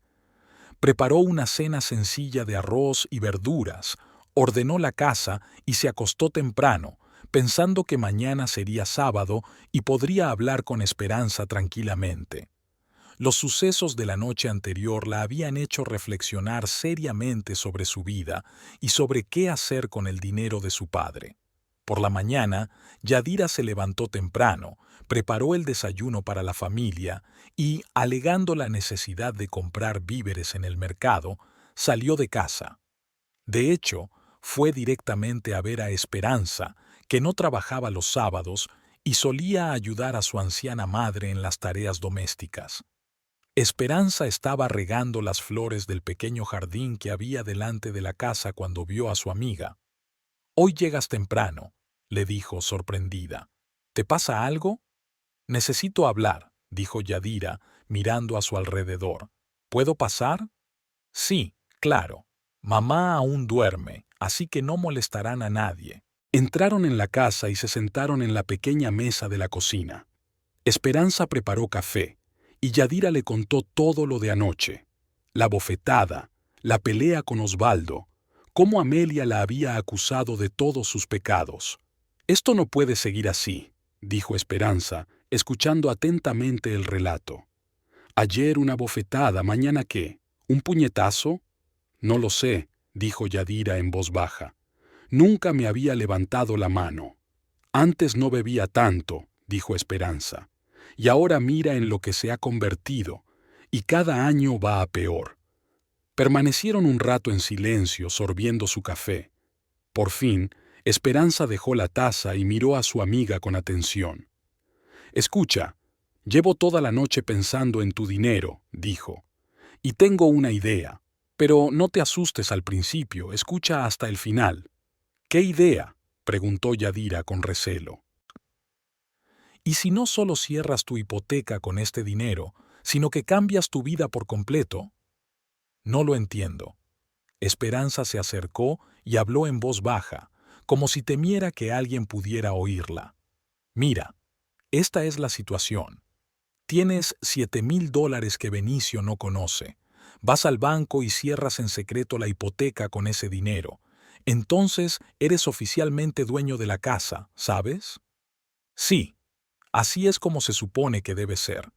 Preparó una cena sencilla de arroz y verduras, ordenó la casa y se acostó temprano, pensando que mañana sería sábado y podría hablar con Esperanza tranquilamente. Los sucesos de la noche anterior la habían hecho reflexionar seriamente sobre su vida y sobre qué hacer con el dinero de su padre. Por la mañana, Yadira se levantó temprano, preparó el desayuno para la familia y, alegando la necesidad de comprar víveres en el mercado, salió de casa. De hecho, fue directamente a ver a Esperanza, que no trabajaba los sábados y solía ayudar a su anciana madre en las tareas domésticas. Esperanza estaba regando las flores del pequeño jardín que había delante de la casa cuando vio a su amiga. «Hoy llegas temprano», le dijo sorprendida. «¿Te pasa algo?» «Necesito hablar», dijo Yadira, mirando a su alrededor. «¿Puedo pasar?» «Sí, claro. Mamá aún duerme, así que no molestarán a nadie». Entraron en la casa y se sentaron en la pequeña mesa de la cocina. Esperanza preparó café, y Yadira le contó todo lo de anoche. La bofetada, la pelea con Osvaldo, cómo Amelia la había acusado de todos sus pecados. «Esto no puede seguir así», dijo Esperanza, escuchando atentamente el relato. «Ayer una bofetada, ¿mañana qué? ¿Un puñetazo?» «No lo sé», dijo Yadira en voz baja. «Nunca me había levantado la mano». «Antes no bebía tanto», dijo Esperanza. «Y ahora mira en lo que se ha convertido, y cada año va a peor». Permanecieron un rato en silencio, sorbiendo su café. Por fin, Esperanza dejó la taza y miró a su amiga con atención. «Escucha, llevo toda la noche pensando en tu dinero», dijo. «Y tengo una idea. Pero no te asustes al principio, escucha hasta el final». «¿Qué idea?», preguntó Yadira con recelo. «¿Y si no solo cierras tu hipoteca con este dinero, sino que cambias tu vida por completo?» «No lo entiendo». Esperanza se acercó y habló en voz baja, como si temiera que alguien pudiera oírla. «Mira, esta es la situación. Tienes $7,000 que Benicio no conoce. Vas al banco y cierras en secreto la hipoteca con ese dinero. Entonces eres oficialmente dueño de la casa, ¿sabes? Sí, así es como se supone que debe ser.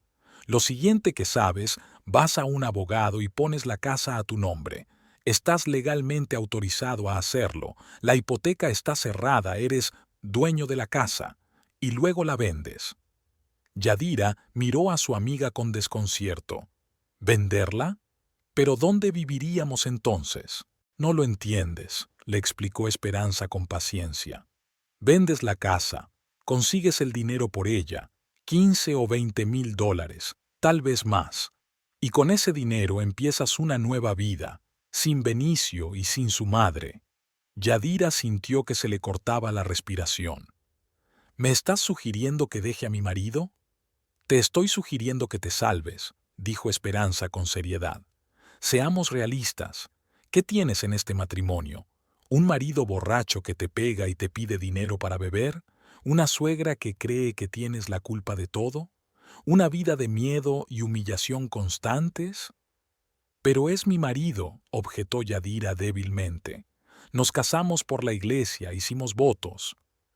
Lo siguiente que sabes, vas a un abogado y pones la casa a tu nombre. Estás legalmente autorizado a hacerlo. La hipoteca está cerrada, eres dueño de la casa. Y luego la vendes. Yadira miró a su amiga con desconcierto. ¿Venderla? ¿Pero dónde viviríamos entonces? No lo entiendes, le explicó Esperanza con paciencia. Vendes la casa, consigues el dinero por ella, 15 o 20.000 dólares, tal vez más. Y con ese dinero empiezas una nueva vida, sin Benicio y sin su madre. Yadira sintió que se le cortaba la respiración. ¿Me estás sugiriendo que deje a mi marido? Te estoy sugiriendo que te salves, dijo Esperanza con seriedad. Seamos realistas. ¿Qué tienes en este matrimonio? ¿Un marido borracho que te pega y te pide dinero para beber? ¿Una suegra que cree que tienes la culpa de todo? ¿Una vida de miedo y humillación constantes? Pero es mi marido, objetó Yadira débilmente. Nos casamos por la iglesia, hicimos votos.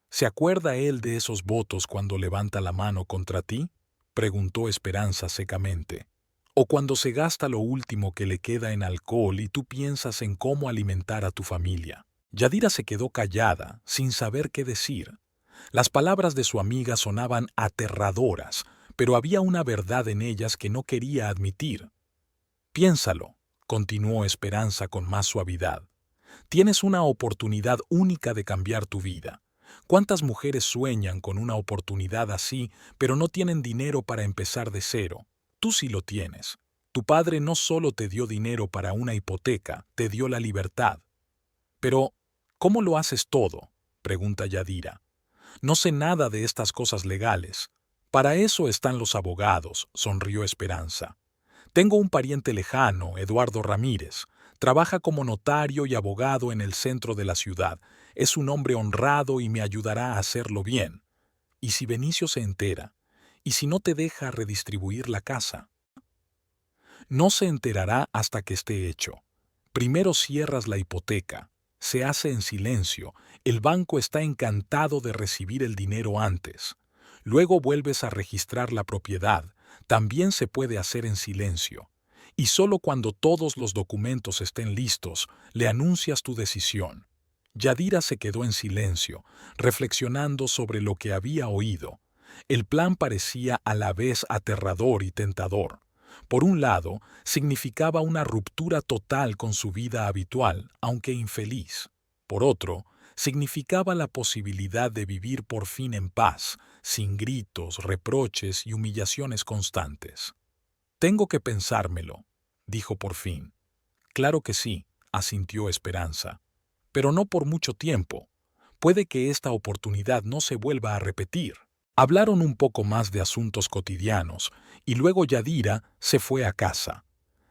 ¿Se acuerda él de esos votos cuando levanta la mano contra ti? Preguntó Esperanza secamente. O cuando se gasta lo último que le queda en alcohol y tú piensas en cómo alimentar a tu familia. Yadira se quedó callada, sin saber qué decir. Las palabras de su amiga sonaban aterradoras, pero había una verdad en ellas que no quería admitir. Piénsalo, continuó Esperanza con más suavidad. Tienes una oportunidad única de cambiar tu vida. ¿Cuántas mujeres sueñan con una oportunidad así, pero no tienen dinero para empezar de cero? Tú sí lo tienes. Tu padre no solo te dio dinero para una hipoteca, te dio la libertad. Pero, ¿cómo lo haces todo?, pregunta Yadira. No sé nada de estas cosas legales. Para eso están los abogados, sonrió Esperanza. Tengo un pariente lejano, Eduardo Ramírez. Trabaja como notario y abogado en el centro de la ciudad. Es un hombre honrado y me ayudará a hacerlo bien. ¿Y si Benicio se entera? ¿Y si no te deja redistribuir la casa? No se enterará hasta que esté hecho. Primero cierras la hipoteca. Se hace en silencio. El banco está encantado de recibir el dinero antes. Luego vuelves a registrar la propiedad. También se puede hacer en silencio. Y solo cuando todos los documentos estén listos, le anuncias tu decisión. Yadira se quedó en silencio, reflexionando sobre lo que había oído. El plan parecía a la vez aterrador y tentador. Por un lado, significaba una ruptura total con su vida habitual, aunque infeliz. Por otro, significaba la posibilidad de vivir por fin en paz, sin gritos, reproches y humillaciones constantes. Tengo que pensármelo, dijo por fin. Claro que sí, asintió Esperanza. Pero no por mucho tiempo. Puede que esta oportunidad no se vuelva a repetir. Hablaron un poco más de asuntos cotidianos, y luego Yadira se fue a casa.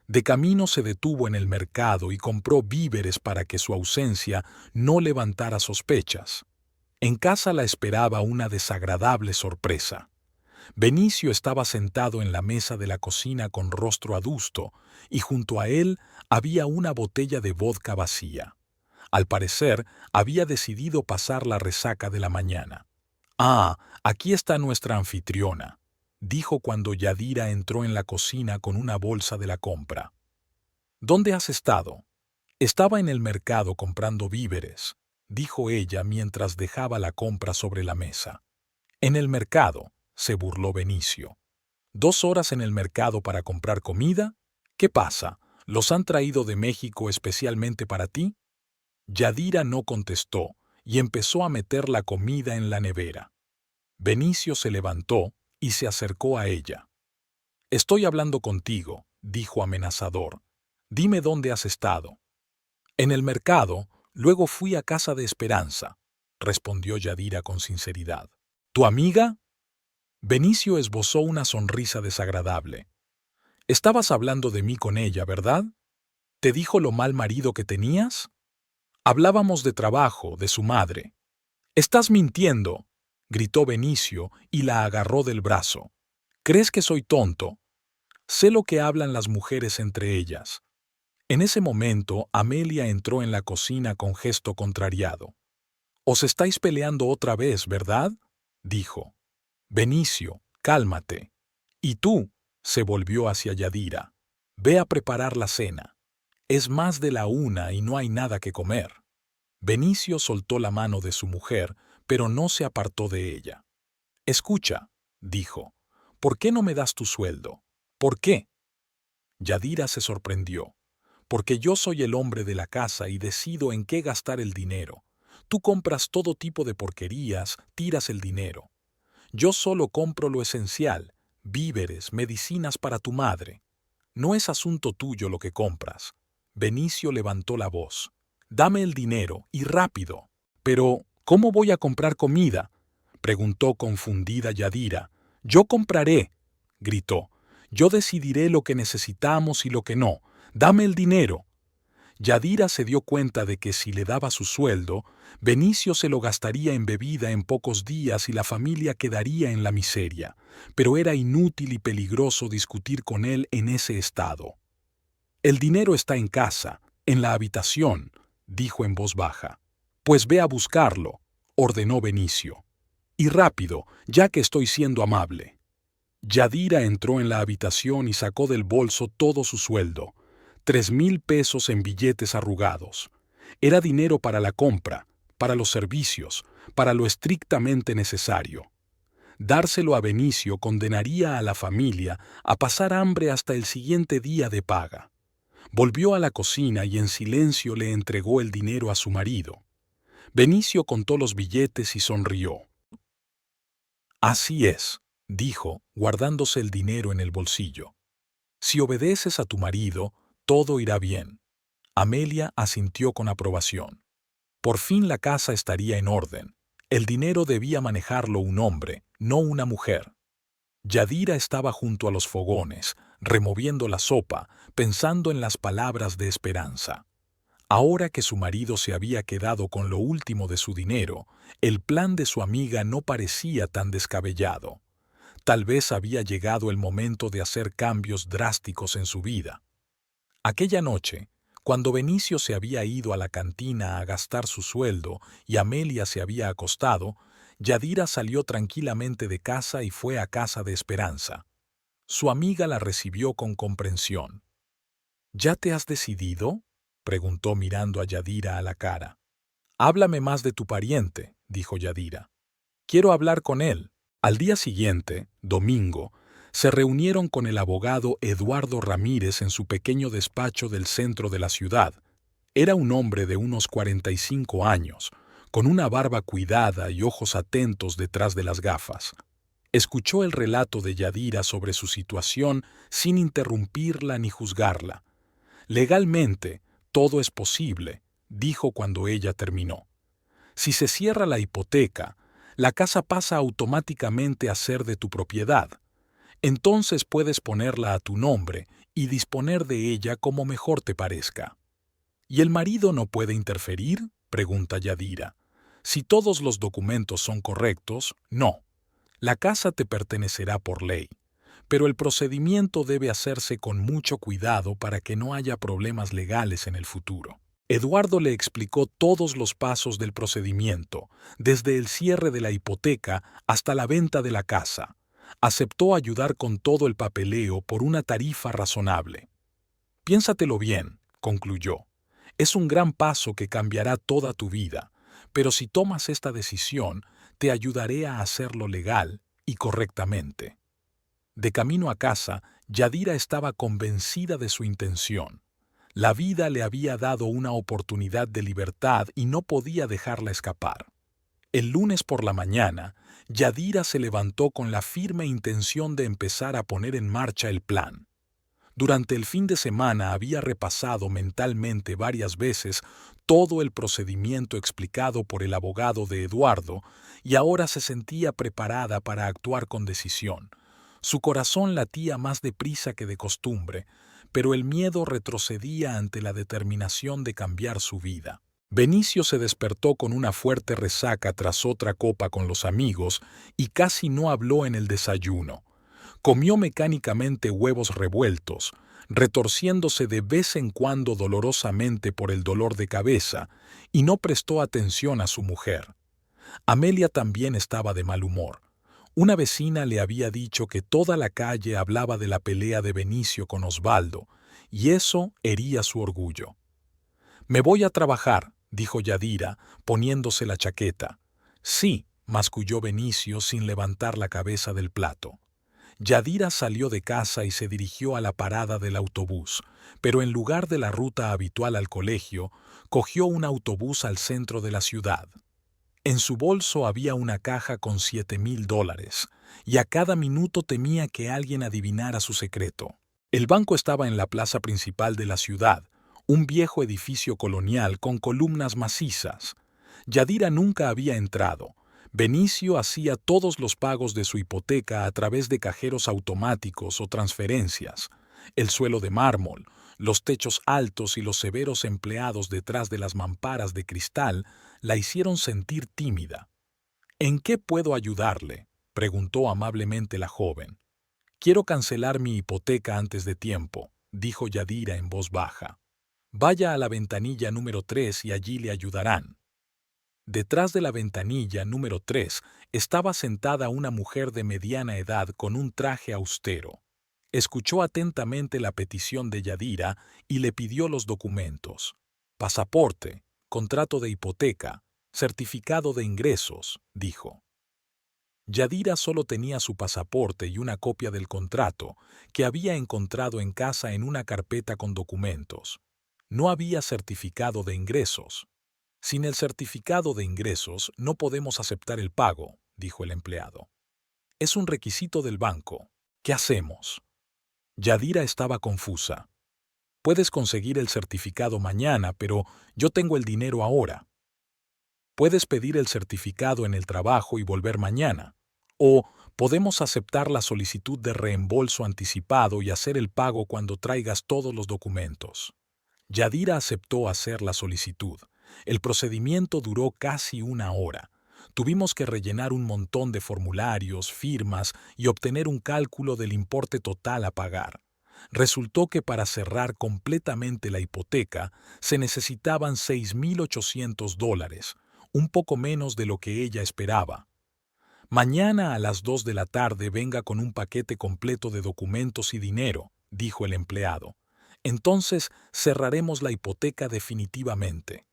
De camino se detuvo en el mercado y compró víveres para que su ausencia no levantara sospechas. En casa la esperaba una desagradable sorpresa. Benicio estaba sentado en la mesa de la cocina con rostro adusto, y junto a él había una botella de vodka vacía. Al parecer, había decidido pasar la resaca de la mañana. «Ah, aquí está nuestra anfitriona», dijo cuando Yadira entró en la cocina con una bolsa de la compra. «¿Dónde has estado?» «Estaba en el mercado comprando víveres», dijo ella mientras dejaba la compra sobre la mesa. «¿En el mercado?», se burló Benicio. «¿2 horas en el mercado para comprar comida? ¿Qué pasa? ¿Los han traído de México especialmente para ti?» Yadira no contestó y empezó a meter la comida en la nevera. Benicio se levantó y se acercó a ella. «Estoy hablando contigo», dijo amenazador. «Dime dónde has estado». «En el mercado, luego fui a casa de Esperanza», respondió Yadira con sinceridad. «¿Tu amiga?» Benicio esbozó una sonrisa desagradable. «Estabas hablando de mí con ella, ¿verdad? ¿Te dijo lo mal marido que tenías?» «Hablábamos de trabajo, de su madre». «Estás mintiendo», gritó Benicio y la agarró del brazo. «¿Crees que soy tonto? Sé lo que hablan las mujeres entre ellas. En ese momento, Amelia entró en la cocina con gesto contrariado. «Os estáis peleando otra vez, ¿verdad?», dijo. «Benicio, cálmate. Y tú», se volvió hacia Yadira, «ve a preparar la cena. Es más de la 1 y no hay nada que comer». Benicio soltó la mano de su mujer, pero no se apartó de ella. «Escucha», dijo, «¿por qué no me das tu sueldo? ¿Por qué?». Yadira se sorprendió. «Porque yo soy el hombre de la casa y decido en qué gastar el dinero. Tú compras todo tipo de porquerías, tiras el dinero. Yo solo compro lo esencial, víveres, medicinas para tu madre. No es asunto tuyo lo que compras». Benicio levantó la voz. «Dame el dinero, y rápido». «Pero, ¿cómo voy a comprar comida?», preguntó confundida Yadira. «Yo compraré», gritó. «Yo decidiré lo que necesitamos y lo que no. Dame el dinero». Yadira se dio cuenta de que si le daba su sueldo, Benicio se lo gastaría en bebida en pocos días y la familia quedaría en la miseria, pero era inútil y peligroso discutir con él en ese estado. «El dinero está en casa, en la habitación», dijo en voz baja. «Pues ve a buscarlo», ordenó Benicio. «Y rápido, ya que estoy siendo amable». Yadira entró en la habitación y sacó del bolso todo su sueldo, 3,000 pesos en billetes arrugados. Era dinero para la compra, para los servicios, para lo estrictamente necesario. Dárselo a Benicio condenaría a la familia a pasar hambre hasta el siguiente día de paga. Volvió a la cocina y en silencio le entregó el dinero a su marido. Benicio contó los billetes y sonrió. «Así es», dijo, guardándose el dinero en el bolsillo. «Si obedeces a tu marido, todo irá bien». Amelia asintió con aprobación. Por fin la casa estaría en orden. El dinero debía manejarlo un hombre, no una mujer. Yadira estaba junto a los fogones, removiendo la sopa, pensando en las palabras de esperanza. Ahora que su marido se había quedado con lo último de su dinero, el plan de su amiga no parecía tan descabellado. Tal vez había llegado el momento de hacer cambios drásticos en su vida. Aquella noche, cuando Benicio se había ido a la cantina a gastar su sueldo y Amelia se había acostado, Yadira salió tranquilamente de casa y fue a casa de Esperanza. Su amiga la recibió con comprensión. «¿Ya te has decidido?», preguntó mirando a Yadira a la cara. «Háblame más de tu pariente», dijo Yadira. «Quiero hablar con él». Al día siguiente, domingo, se reunieron con el abogado Eduardo Ramírez en su pequeño despacho del centro de la ciudad. Era un hombre de unos 45 años, con una barba cuidada y ojos atentos detrás de las gafas. Escuchó el relato de Yadira sobre su situación sin interrumpirla ni juzgarla. «Legalmente, todo es posible», dijo cuando ella terminó. «Si se cierra la hipoteca, la casa pasa automáticamente a ser de tu propiedad. Entonces puedes ponerla a tu nombre y disponer de ella como mejor te parezca». «¿Y el marido no puede interferir?», pregunta Yadira. «Si todos los documentos son correctos, no. La casa te pertenecerá por ley, pero el procedimiento debe hacerse con mucho cuidado para que no haya problemas legales en el futuro». Eduardo le explicó todos los pasos del procedimiento, desde el cierre de la hipoteca hasta la venta de la casa. Aceptó ayudar con todo el papeleo por una tarifa razonable. «Piénsatelo bien», concluyó. «Es un gran paso que cambiará toda tu vida, pero si tomas esta decisión, te ayudaré a hacerlo legal y correctamente». De camino a casa, Yadira estaba convencida de su intención. La vida le había dado una oportunidad de libertad y no podía dejarla escapar. El lunes por la mañana, Yadira se levantó con la firme intención de empezar a poner en marcha el plan. Durante el fin de semana había repasado mentalmente varias veces todo el procedimiento explicado por el abogado de Eduardo y ahora se sentía preparada para actuar con decisión. Su corazón latía más deprisa que de costumbre, pero el miedo retrocedía ante la determinación de cambiar su vida. Benicio se despertó con una fuerte resaca tras otra copa con los amigos y casi no habló en el desayuno. Comió mecánicamente huevos revueltos, retorciéndose de vez en cuando dolorosamente por el dolor de cabeza, y no prestó atención a su mujer. Amelia también estaba de mal humor. Una vecina le había dicho que toda la calle hablaba de la pelea de Benicio con Osvaldo, y eso hería su orgullo. «Me voy a trabajar», dijo Yadira, poniéndose la chaqueta. «Sí», masculló Benicio sin levantar la cabeza del plato. Yadira salió de casa y se dirigió a la parada del autobús, pero en lugar de la ruta habitual al colegio, cogió un autobús al centro de la ciudad. En su bolso había una caja con $7,000, y a cada minuto temía que alguien adivinara su secreto. El banco estaba en la plaza principal de la ciudad, un viejo edificio colonial con columnas macizas. Yadira nunca había entrado. Benicio hacía todos los pagos de su hipoteca a través de cajeros automáticos o transferencias. El suelo de mármol, los techos altos y los severos empleados detrás de las mamparas de cristal la hicieron sentir tímida. «¿En qué puedo ayudarle?», preguntó amablemente la joven. «Quiero cancelar mi hipoteca antes de tiempo», dijo Yadira en voz baja. «Vaya a la ventanilla número 3 y allí le ayudarán». Detrás de la ventanilla número 3 estaba sentada una mujer de mediana edad con un traje austero. Escuchó atentamente la petición de Yadira y le pidió los documentos: pasaporte, contrato de hipoteca, certificado de ingresos, dijo. Yadira solo tenía su pasaporte y una copia del contrato, que había encontrado en casa en una carpeta con documentos. No había certificado de ingresos. «Sin el certificado de ingresos no podemos aceptar el pago», dijo el empleado. «Es un requisito del banco. ¿Qué hacemos?». Yadira estaba confusa. «Puedes conseguir el certificado mañana, pero yo tengo el dinero ahora. Puedes pedir el certificado en el trabajo y volver mañana. O podemos aceptar la solicitud de reembolso anticipado y hacer el pago cuando traigas todos los documentos». Yadira aceptó hacer la solicitud. El procedimiento duró casi una hora. Tuvimos que rellenar un montón de formularios, firmas y obtener un cálculo del importe total a pagar. Resultó que para cerrar completamente la hipoteca se necesitaban $6,800, un poco menos de lo que ella esperaba. «Mañana a las 2 de la tarde venga con un paquete completo de documentos y dinero», dijo el empleado. «Entonces cerraremos la hipoteca definitivamente».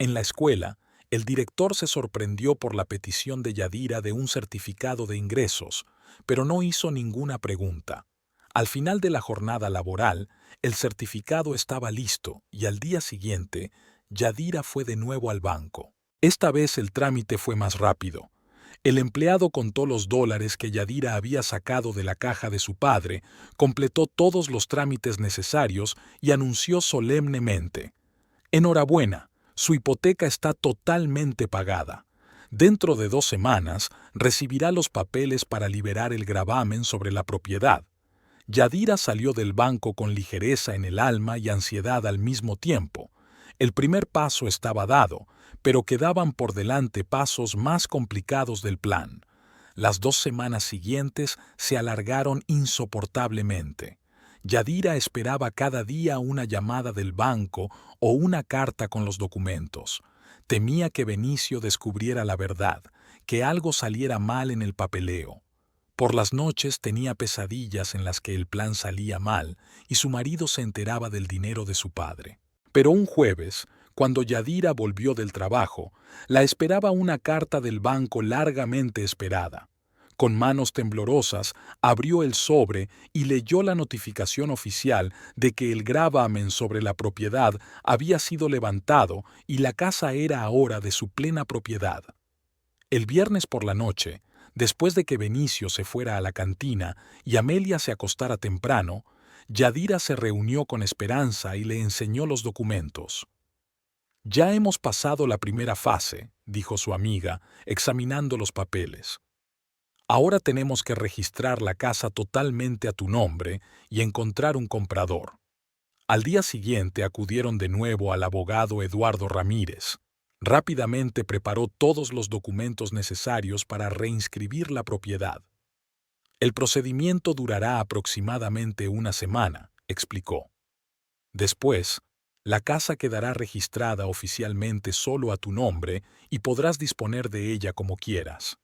En la escuela, el director se sorprendió por la petición de Yadira de un certificado de ingresos, pero no hizo ninguna pregunta. Al final de la jornada laboral, el certificado estaba listo y al día siguiente, Yadira fue de nuevo al banco. Esta vez el trámite fue más rápido. El empleado contó los dólares que Yadira había sacado de la caja de su padre, completó todos los trámites necesarios y anunció solemnemente: «Enhorabuena. Su hipoteca está totalmente pagada. Dentro de 2 semanas recibirá los papeles para liberar el gravamen sobre la propiedad». Yadira salió del banco con ligereza en el alma y ansiedad al mismo tiempo. El primer paso estaba dado, pero quedaban por delante pasos más complicados del plan. Las 2 semanas siguientes se alargaron insoportablemente. Yadira esperaba cada día una llamada del banco o una carta con los documentos. Temía que Benicio descubriera la verdad, que algo saliera mal en el papeleo. Por las noches tenía pesadillas en las que el plan salía mal y su marido se enteraba del dinero de su padre. Pero un jueves, cuando Yadira volvió del trabajo, la esperaba una carta del banco largamente esperada. Con manos temblorosas, abrió el sobre y leyó la notificación oficial de que el gravamen sobre la propiedad había sido levantado y la casa era ahora de su plena propiedad. El viernes por la noche, después de que Benicio se fuera a la cantina y Amelia se acostara temprano, Yadira se reunió con Esperanza y le enseñó los documentos. «Ya hemos pasado la primera fase», dijo su amiga, examinando los papeles. «Ahora tenemos que registrar la casa totalmente a tu nombre y encontrar un comprador». Al día siguiente acudieron de nuevo al abogado Eduardo Ramírez. Rápidamente preparó todos los documentos necesarios para reinscribir la propiedad. El procedimiento durará aproximadamente una semana, explicó. Después, la casa quedará registrada oficialmente solo a tu nombre y podrás disponer de ella como quieras.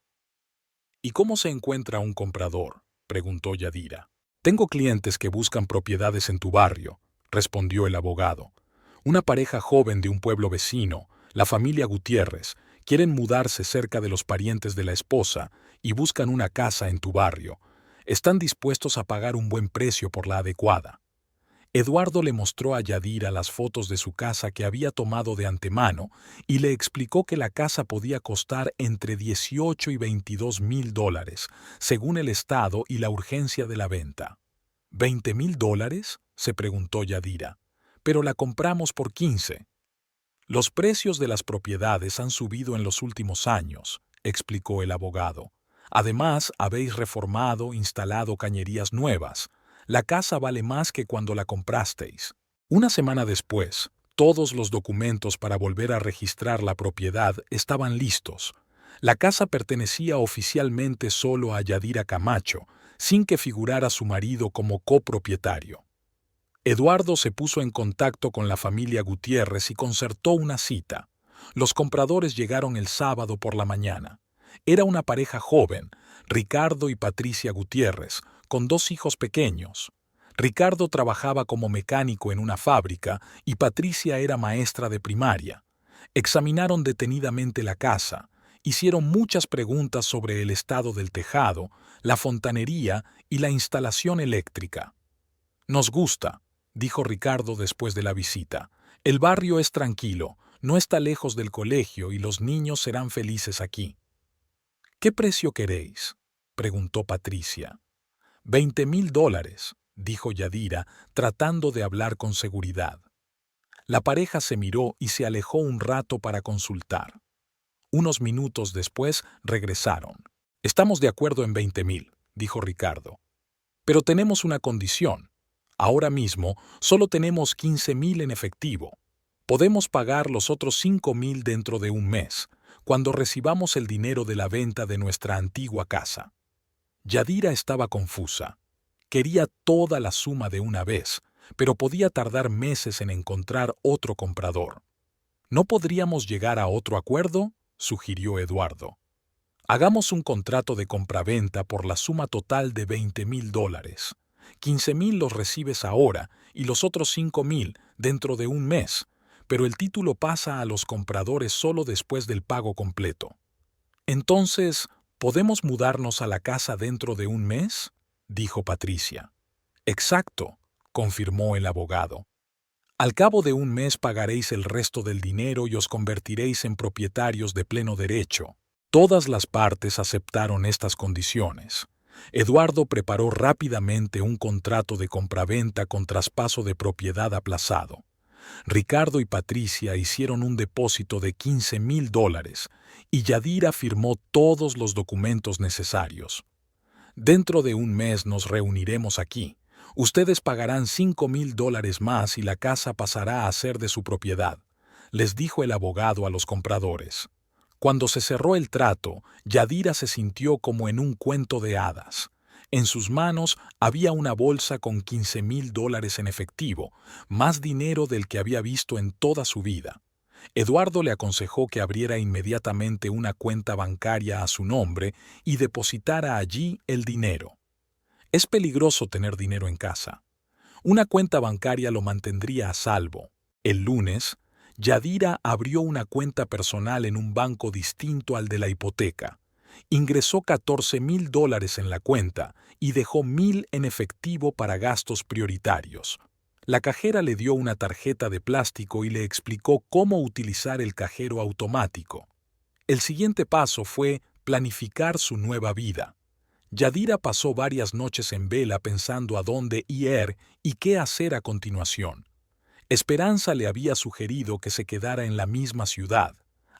¿Y cómo se encuentra un comprador?, preguntó Yadira. Tengo clientes que buscan propiedades en tu barrio, respondió el abogado. Una pareja joven de un pueblo vecino, la familia Gutiérrez, quieren mudarse cerca de los parientes de la esposa y buscan una casa en tu barrio. Están dispuestos a pagar un buen precio por la adecuada. Eduardo le mostró a Yadira las fotos de su casa que había tomado de antemano y le explicó que la casa podía costar entre 18 y 22.000 dólares, según el estado y la urgencia de la venta. ¿20.000 dólares?, se preguntó Yadira. Pero la compramos por 15. Los precios de las propiedades han subido en los últimos años, explicó el abogado. Además, habéis reformado, instalado cañerías nuevas. La casa vale más que cuando la comprasteis. Una semana después, todos los documentos para volver a registrar la propiedad estaban listos. La casa pertenecía oficialmente solo a Yadira Camacho, sin que figurara su marido como copropietario. Eduardo se puso en contacto con la familia Gutiérrez y concertó una cita. Los compradores llegaron el sábado por la mañana. Era una pareja joven, Ricardo y Patricia Gutiérrez, con 2 hijos pequeños. Ricardo trabajaba como mecánico en una fábrica y Patricia era maestra de primaria. Examinaron detenidamente la casa, hicieron muchas preguntas sobre el estado del tejado, la fontanería y la instalación eléctrica. Nos gusta, dijo Ricardo después de la visita. El barrio es tranquilo, no está lejos del colegio y los niños serán felices aquí. ¿Qué precio queréis?, preguntó Patricia. 20.000 dólares, dijo Yadira, tratando de hablar con seguridad. La pareja se miró y se alejó un rato para consultar. Unos minutos después regresaron. Estamos de acuerdo en 20.000, dijo Ricardo. Pero tenemos una condición. Ahora mismo solo tenemos 15.000 en efectivo. Podemos pagar los otros 5.000 dentro de un mes, cuando recibamos el dinero de la venta de nuestra antigua casa. Yadira estaba confusa. Quería toda la suma de una vez, pero podía tardar meses en encontrar otro comprador. ¿No podríamos llegar a otro acuerdo?, sugirió Eduardo. Hagamos un contrato de compraventa por la suma total de 20.000 dólares. 15.000 los recibes ahora y los otros 5.000 dentro de un mes, pero el título pasa a los compradores solo después del pago completo. Entonces, ¿podemos mudarnos a la casa dentro de un mes?, dijo Patricia. Exacto, confirmó el abogado. Al cabo de un mes pagaréis el resto del dinero y os convertiréis en propietarios de pleno derecho. Todas las partes aceptaron estas condiciones. Eduardo preparó rápidamente un contrato de compraventa con traspaso de propiedad aplazado. Ricardo y Patricia hicieron un depósito de 15.000 dólares y Yadira firmó todos los documentos necesarios. Dentro de un mes nos reuniremos aquí. Ustedes pagarán 5.000 dólares más y la casa pasará a ser de su propiedad, les dijo el abogado a los compradores. Cuando se cerró el trato, Yadira se sintió como en un cuento de hadas. En sus manos había una bolsa con 15.000 dólares en efectivo, más dinero del que había visto en toda su vida. Eduardo le aconsejó que abriera inmediatamente una cuenta bancaria a su nombre y depositara allí el dinero. Es peligroso tener dinero en casa. Una cuenta bancaria lo mantendría a salvo. El lunes, Yadira abrió una cuenta personal en un banco distinto al de la hipoteca. Ingresó 14.000 dólares en la cuenta y dejó 1.000 en efectivo para gastos prioritarios. La cajera le dio una tarjeta de plástico y le explicó cómo utilizar el cajero automático. El siguiente paso fue planificar su nueva vida. Yadira pasó varias noches en vela pensando a dónde ir y qué hacer a continuación. Esperanza le había sugerido que se quedara en la misma ciudad,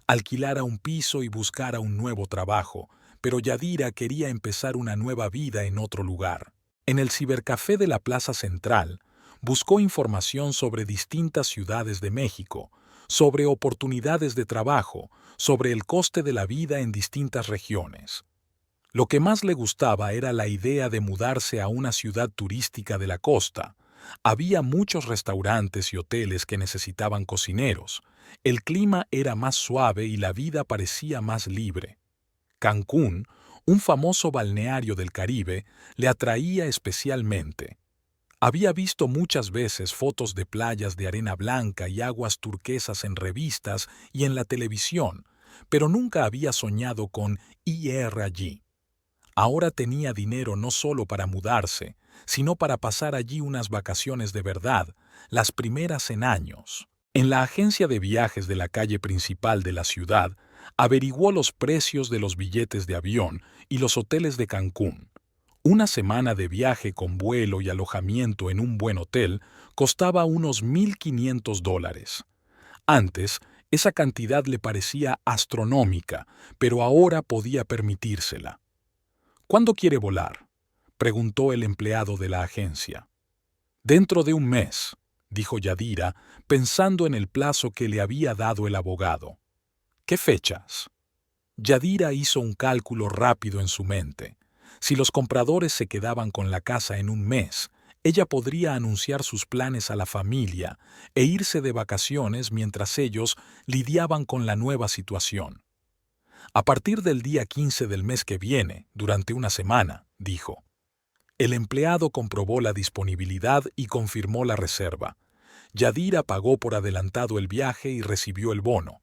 alquilara un piso y buscara un nuevo trabajo, pero Yadira quería empezar una nueva vida en otro lugar. En el cibercafé de la Plaza Central, buscó información sobre distintas ciudades de México, sobre oportunidades de trabajo, sobre el coste de la vida en distintas regiones. Lo que más le gustaba era la idea de mudarse a una ciudad turística de la costa. Había muchos restaurantes y hoteles que necesitaban cocineros. El clima era más suave y la vida parecía más libre. Cancún, un famoso balneario del Caribe, le atraía especialmente. Había visto muchas veces fotos de playas de arena blanca y aguas turquesas en revistas y en la televisión, pero nunca había soñado con ir allí. Ahora tenía dinero no solo para mudarse, sino para pasar allí unas vacaciones de verdad, las primeras en años. En la agencia de viajes de la calle principal de la ciudad, averiguó los precios de los billetes de avión y los hoteles de Cancún. Una semana de viaje con vuelo y alojamiento en un buen hotel costaba unos $1,500. Antes, esa cantidad le parecía astronómica, pero ahora podía permitírsela. ¿Cuándo quiere volar?, preguntó el empleado de la agencia. Dentro de un mes, dijo Yadira, pensando en el plazo que le había dado el abogado. ¿Qué fechas? Yadira hizo un cálculo rápido en su mente. Si los compradores se quedaban con la casa en un mes, ella podría anunciar sus planes a la familia e irse de vacaciones mientras ellos lidiaban con la nueva situación. A partir del día 15 del mes que viene, durante una semana, dijo. El empleado comprobó la disponibilidad y confirmó la reserva. Yadira pagó por adelantado el viaje y recibió el bono.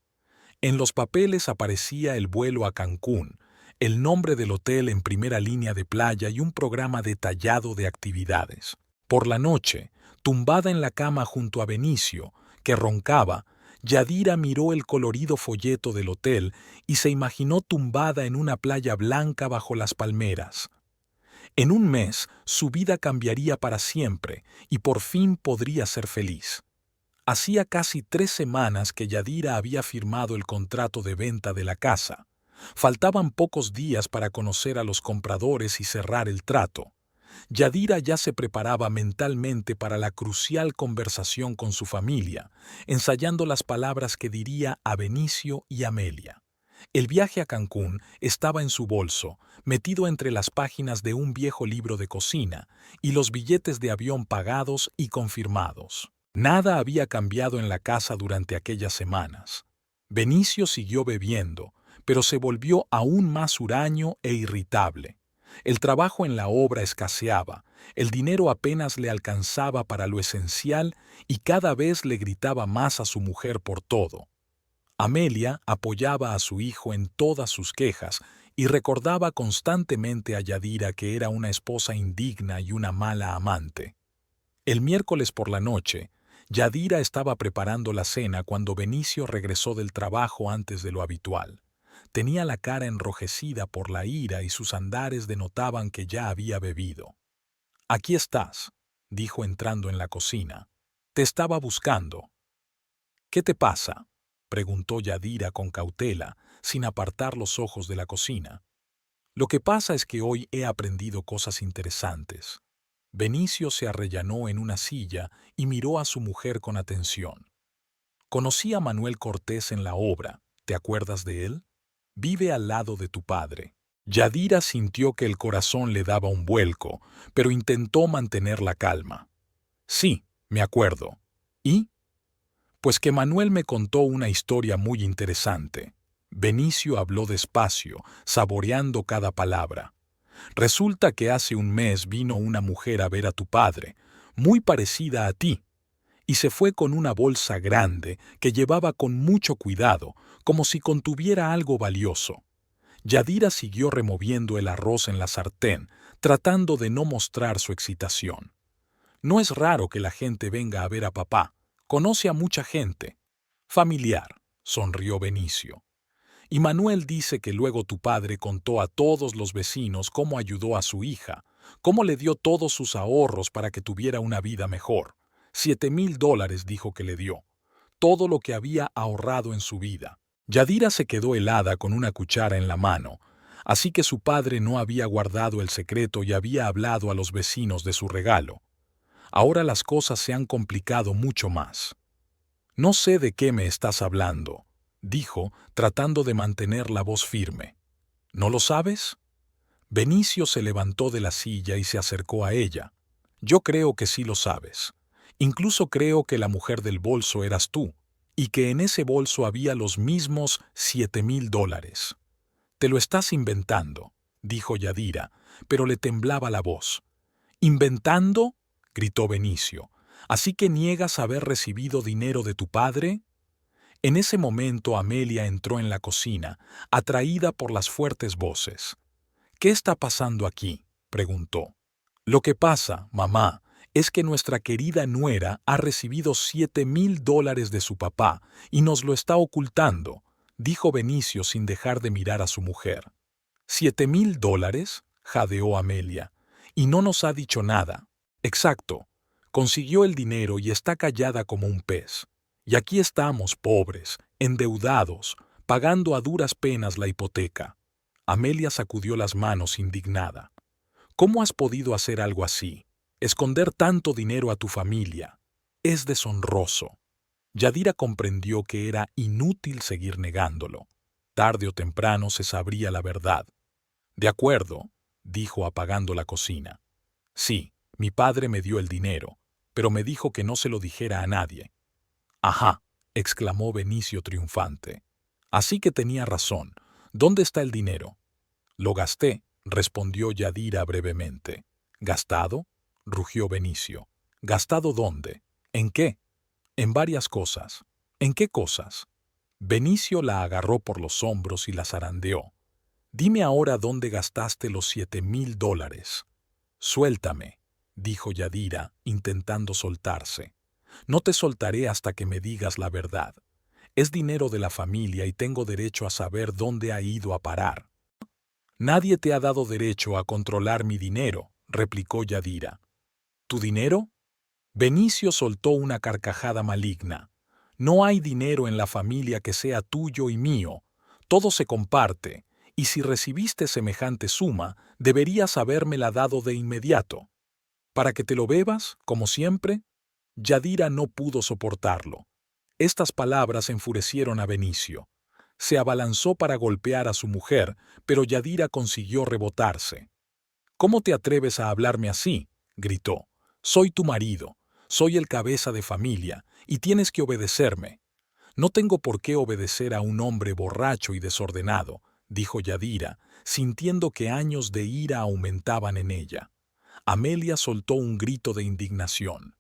En los papeles aparecía el vuelo a Cancún, el nombre del hotel en primera línea de playa y un programa detallado de actividades. Por la noche, tumbada en la cama junto a Benicio, que roncaba, Yadira miró el colorido folleto del hotel y se imaginó tumbada en una playa blanca bajo las palmeras. En un mes, su vida cambiaría para siempre y por fin podría ser feliz. Hacía casi 3 semanas que Yadira había firmado el contrato de venta de la casa. Faltaban pocos días para conocer a los compradores y cerrar el trato. Yadira ya se preparaba mentalmente para la crucial conversación con su familia, ensayando las palabras que diría a Benicio y Amelia. El viaje a Cancún estaba en su bolso, metido entre las páginas de un viejo libro de cocina y los billetes de avión pagados y confirmados. Nada había cambiado en la casa durante aquellas semanas. Benicio siguió bebiendo, pero se volvió aún más huraño e irritable. El trabajo en la obra escaseaba, el dinero apenas le alcanzaba para lo esencial y cada vez le gritaba más a su mujer por todo. Amelia apoyaba a su hijo en todas sus quejas y recordaba constantemente a Yadira que era una esposa indigna y una mala amante. El miércoles por la noche, Yadira estaba preparando la cena cuando Benicio regresó del trabajo antes de lo habitual. Tenía la cara enrojecida por la ira y sus andares denotaban que ya había bebido. «Aquí estás», dijo entrando en la cocina. «Te estaba buscando». «¿Qué te pasa?», preguntó Yadira con cautela, sin apartar los ojos de la cocina. «Lo que pasa es que hoy he aprendido cosas interesantes». Benicio se arrellanó en una silla y miró a su mujer con atención. «Conocí a Manuel Cortés en la obra. ¿Te acuerdas de él? Vive al lado de tu padre». Yadira sintió que el corazón le daba un vuelco, pero intentó mantener la calma. «Sí, me acuerdo. ¿Y?» «Pues que Manuel me contó una historia muy interesante». Benicio habló despacio, saboreando cada palabra. «Resulta que hace un mes vino una mujer a ver a tu padre, muy parecida a ti, y se fue con una bolsa grande que llevaba con mucho cuidado, como si contuviera algo valioso». Yadira siguió removiendo el arroz en la sartén, tratando de no mostrar su excitación. «No es raro que la gente venga a ver a papá. Conoce a mucha gente». «Familiar», sonrió Benicio. «Y Manuel dice que luego tu padre contó a todos los vecinos cómo ayudó a su hija, cómo le dio todos sus ahorros para que tuviera una vida mejor. $7,000 dijo que le dio. Todo lo que había ahorrado en su vida». Yadira se quedó helada con una cuchara en la mano, así que su padre no había guardado el secreto y había hablado a los vecinos de su regalo. Ahora las cosas se han complicado mucho más. «No sé de qué me estás hablando», dijo, tratando de mantener la voz firme. «¿No lo sabes?» Benicio se levantó de la silla y se acercó a ella. Yo creo que sí lo sabes. Incluso creo que la mujer del bolso eras tú, y que en ese bolso había los mismos $7,000. Te lo estás inventando, dijo Yadira, pero le temblaba la voz. ¿Inventando? Gritó Benicio. ¿Así que niegas haber recibido dinero de tu padre? En ese momento Amelia entró en la cocina, atraída por las fuertes voces. ¿Qué está pasando aquí?, preguntó. Lo que pasa, mamá, es que nuestra querida nuera ha recibido $7,000 de su papá y nos lo está ocultando, dijo Benicio sin dejar de mirar a su mujer. $7,000, jadeó Amelia, y no nos ha dicho nada. Exacto. Consiguió el dinero y está callada como un pez. Y aquí estamos, pobres, endeudados, pagando a duras penas la hipoteca. Amelia sacudió las manos indignada. ¿Cómo has podido hacer algo así? Esconder tanto dinero a tu familia. Es deshonroso. Yadira comprendió que era inútil seguir negándolo. Tarde o temprano se sabría la verdad. De acuerdo, dijo apagando la cocina. Sí, mi padre me dio el dinero, pero me dijo que no se lo dijera a nadie. Ajá, exclamó Benicio triunfante. Así que tenía razón. ¿Dónde está el dinero? Lo gasté, respondió Yadira brevemente. ¿Gastado? Rugió Benicio. ¿Gastado dónde? ¿En qué? En varias cosas. ¿En qué cosas? Benicio la agarró por los hombros y la zarandeó. Dime ahora dónde gastaste los $7,000. Suéltame, dijo Yadira, intentando soltarse. No te soltaré hasta que me digas la verdad. Es dinero de la familia y tengo derecho a saber dónde ha ido a parar. Nadie te ha dado derecho a controlar mi dinero, replicó Yadira. ¿Tu dinero? Benicio soltó una carcajada maligna. No hay dinero en la familia que sea tuyo y mío. Todo se comparte, y si recibiste semejante suma, deberías habérmela dado de inmediato. ¿Para que te lo bebas, como siempre? Yadira no pudo soportarlo. Estas palabras enfurecieron a Benicio. Se abalanzó para golpear a su mujer, pero Yadira consiguió rebotarse. ¿Cómo te atreves a hablarme así?, gritó. Soy tu marido, soy el cabeza de familia, y tienes que obedecerme. No tengo por qué obedecer a un hombre borracho y desordenado, dijo Yadira, sintiendo que años de ira aumentaban en ella. Amelia soltó un grito de indignación.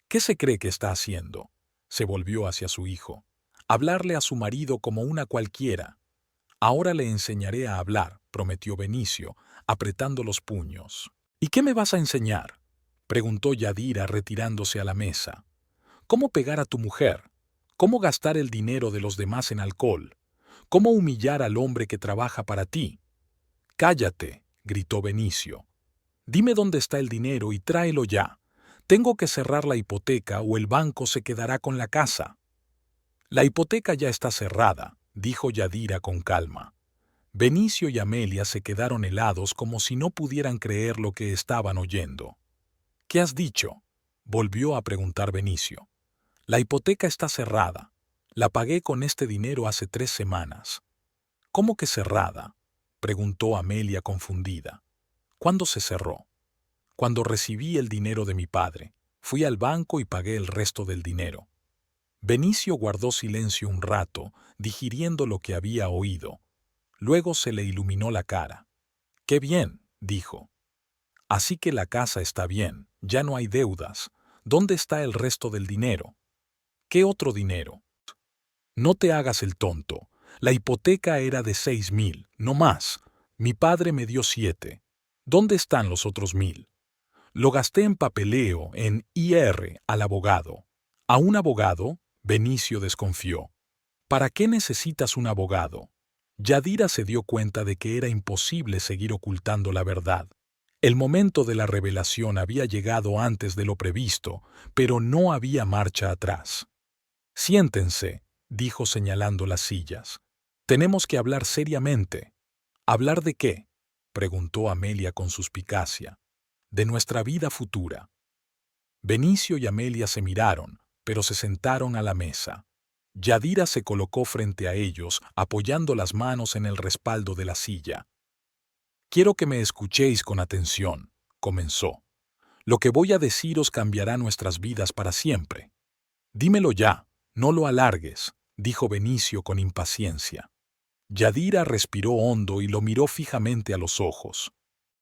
¿Qué se cree que está haciendo? Se volvió hacia su hijo. Hablarle a su marido como una cualquiera. Ahora le enseñaré a hablar, prometió Benicio, apretando los puños. ¿Y qué me vas a enseñar?, preguntó Yadira retirándose a la mesa. ¿Cómo pegar a tu mujer? ¿Cómo gastar el dinero de los demás en alcohol? ¿Cómo humillar al hombre que trabaja para ti? Cállate, gritó Benicio. Dime dónde está el dinero y tráelo ya. Tengo que cerrar la hipoteca o el banco se quedará con la casa. La hipoteca ya está cerrada, dijo Yadira con calma. Benicio y Amelia se quedaron helados como si no pudieran creer lo que estaban oyendo. ¿Qué has dicho?, volvió a preguntar Benicio. La hipoteca está cerrada. La pagué con este dinero hace 3 semanas. ¿Cómo que cerrada?, preguntó Amelia confundida. ¿Cuándo se cerró? Cuando recibí el dinero de mi padre. Fui al banco y pagué el resto del dinero. Benicio guardó silencio un rato, digiriendo lo que había oído. Luego se le iluminó la cara. «Qué bien», dijo. «Así que la casa está bien, ya no hay deudas. ¿Dónde está el resto del dinero?» «¿Qué otro dinero?» «No te hagas el tonto. La hipoteca era de 6,000, no más. Mi padre me dio 7. ¿Dónde están los otros 1,000? Lo gasté en papeleo, en IR, al abogado». «¿A un abogado?», Benicio desconfió. «¿Para qué necesitas un abogado?» Yadira se dio cuenta de que era imposible seguir ocultando la verdad. El momento de la revelación había llegado antes de lo previsto, pero no había marcha atrás. «Siéntense», dijo señalando las sillas. «Tenemos que hablar seriamente». «¿Hablar de qué?», preguntó Amelia con suspicacia. «De nuestra vida futura». Benicio y Amelia se miraron, pero se sentaron a la mesa. Yadira se colocó frente a ellos, apoyando las manos en el respaldo de la silla. Quiero que me escuchéis con atención, comenzó. Lo que voy a deciros cambiará nuestras vidas para siempre. Dímelo ya, no lo alargues, dijo Benicio con impaciencia. Yadira respiró hondo y lo miró fijamente a los ojos.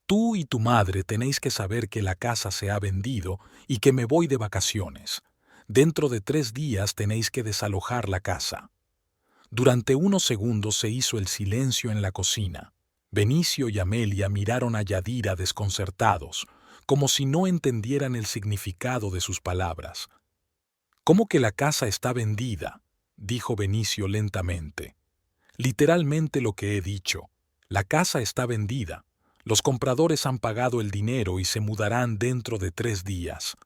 Tú y tu madre tenéis que saber que la casa se ha vendido y que me voy de vacaciones. Dentro de 3 días tenéis que desalojar la casa. Durante unos segundos se hizo el silencio en la cocina. Benicio y Amelia miraron a Yadira desconcertados, como si no entendieran el significado de sus palabras. «¿Cómo que la casa está vendida?», dijo Benicio lentamente. «Literalmente lo que he dicho. La casa está vendida. Los compradores han pagado el dinero y se mudarán dentro de 3 días».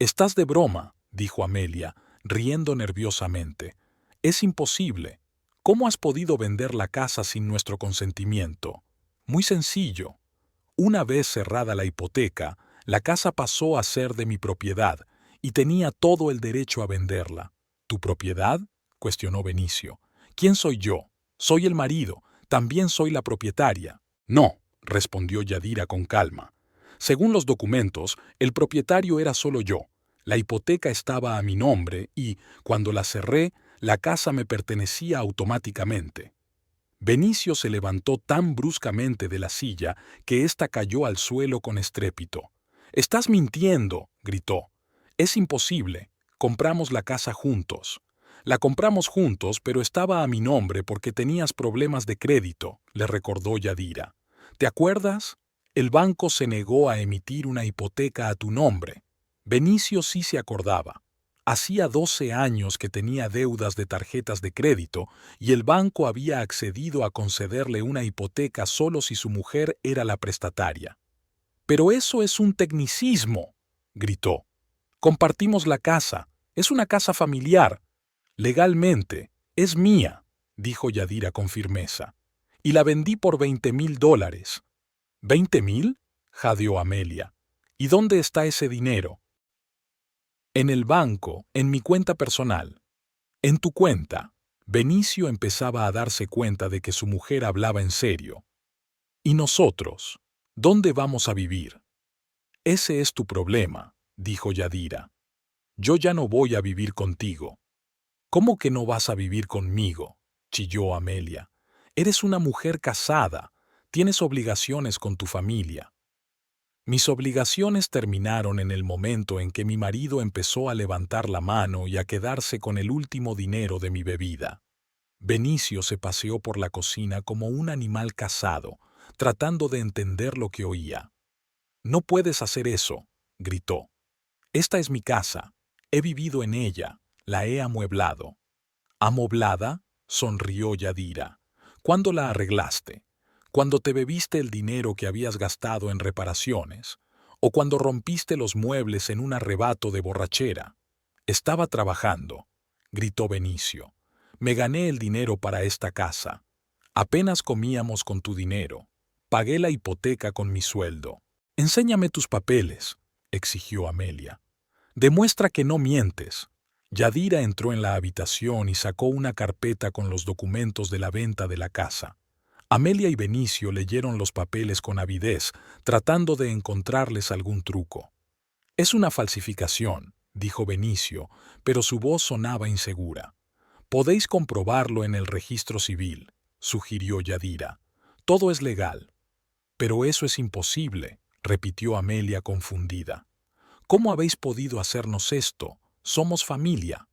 «Estás de broma», dijo Amelia, riendo nerviosamente. «Es imposible. ¿Cómo has podido vender la casa sin nuestro consentimiento?» «Muy sencillo. Una vez cerrada la hipoteca, la casa pasó a ser de mi propiedad y tenía todo el derecho a venderla». «¿Tu propiedad?», cuestionó Benicio. «¿Quién soy yo? Soy el marido. También soy la propietaria». «No», respondió Yadira con calma. «Según los documentos, el propietario era solo yo. La hipoteca estaba a mi nombre y, cuando la cerré, la casa me pertenecía automáticamente». Benicio se levantó tan bruscamente de la silla que ésta cayó al suelo con estrépito. «Estás mintiendo», gritó. «Es imposible. Compramos la casa juntos». «La compramos juntos, pero estaba a mi nombre porque tenías problemas de crédito», le recordó Yadira. «¿Te acuerdas? El banco se negó a emitir una hipoteca a tu nombre». Benicio sí se acordaba. Hacía 12 años que tenía deudas de tarjetas de crédito y el banco había accedido a concederle una hipoteca solo si su mujer era la prestataria. «Pero eso es un tecnicismo», gritó. «Compartimos la casa. Es una casa familiar. Legalmente, es mía», dijo Yadira con firmeza. «Y la vendí por $20,000. ¿20,000?», jadeó Amelia. «¿Y dónde está ese dinero?» «En el banco, en mi cuenta personal». «¿En tu cuenta?». Benicio empezaba a darse cuenta de que su mujer hablaba en serio. «¿Y nosotros? ¿Dónde vamos a vivir?». «Ese es tu problema», dijo Yadira. «Yo ya no voy a vivir contigo». «¿Cómo que no vas a vivir conmigo?», chilló Amelia. «Eres una mujer casada. Tienes obligaciones con tu familia». «Mis obligaciones terminaron en el momento en que mi marido empezó a levantar la mano y a quedarse con el último dinero de mi bebida». Benicio se paseó por la cocina como un animal cazado, tratando de entender lo que oía. «No puedes hacer eso», gritó. «Esta es mi casa. He vivido en ella. La he amueblado». «¿Amoblada?», sonrió Yadira. «¿Cuándo la arreglaste? ¿Cuando te bebiste el dinero que habías gastado en reparaciones? ¿O cuando rompiste los muebles en un arrebato de borrachera?». «Estaba trabajando», gritó Benicio. «Me gané el dinero para esta casa. Apenas comíamos con tu dinero. Pagué la hipoteca con mi sueldo». «Enséñame tus papeles», exigió Amelia. «Demuestra que no mientes». Yadira entró en la habitación y sacó una carpeta con los documentos de la venta de la casa. Amelia y Benicio leyeron los papeles con avidez, tratando de encontrarles algún truco. «Es una falsificación», dijo Benicio, pero su voz sonaba insegura. «Podéis comprobarlo en el registro civil», sugirió Yadira. «Todo es legal». «Pero eso es imposible», repitió Amelia confundida. «¿Cómo habéis podido hacernos esto? Somos familia».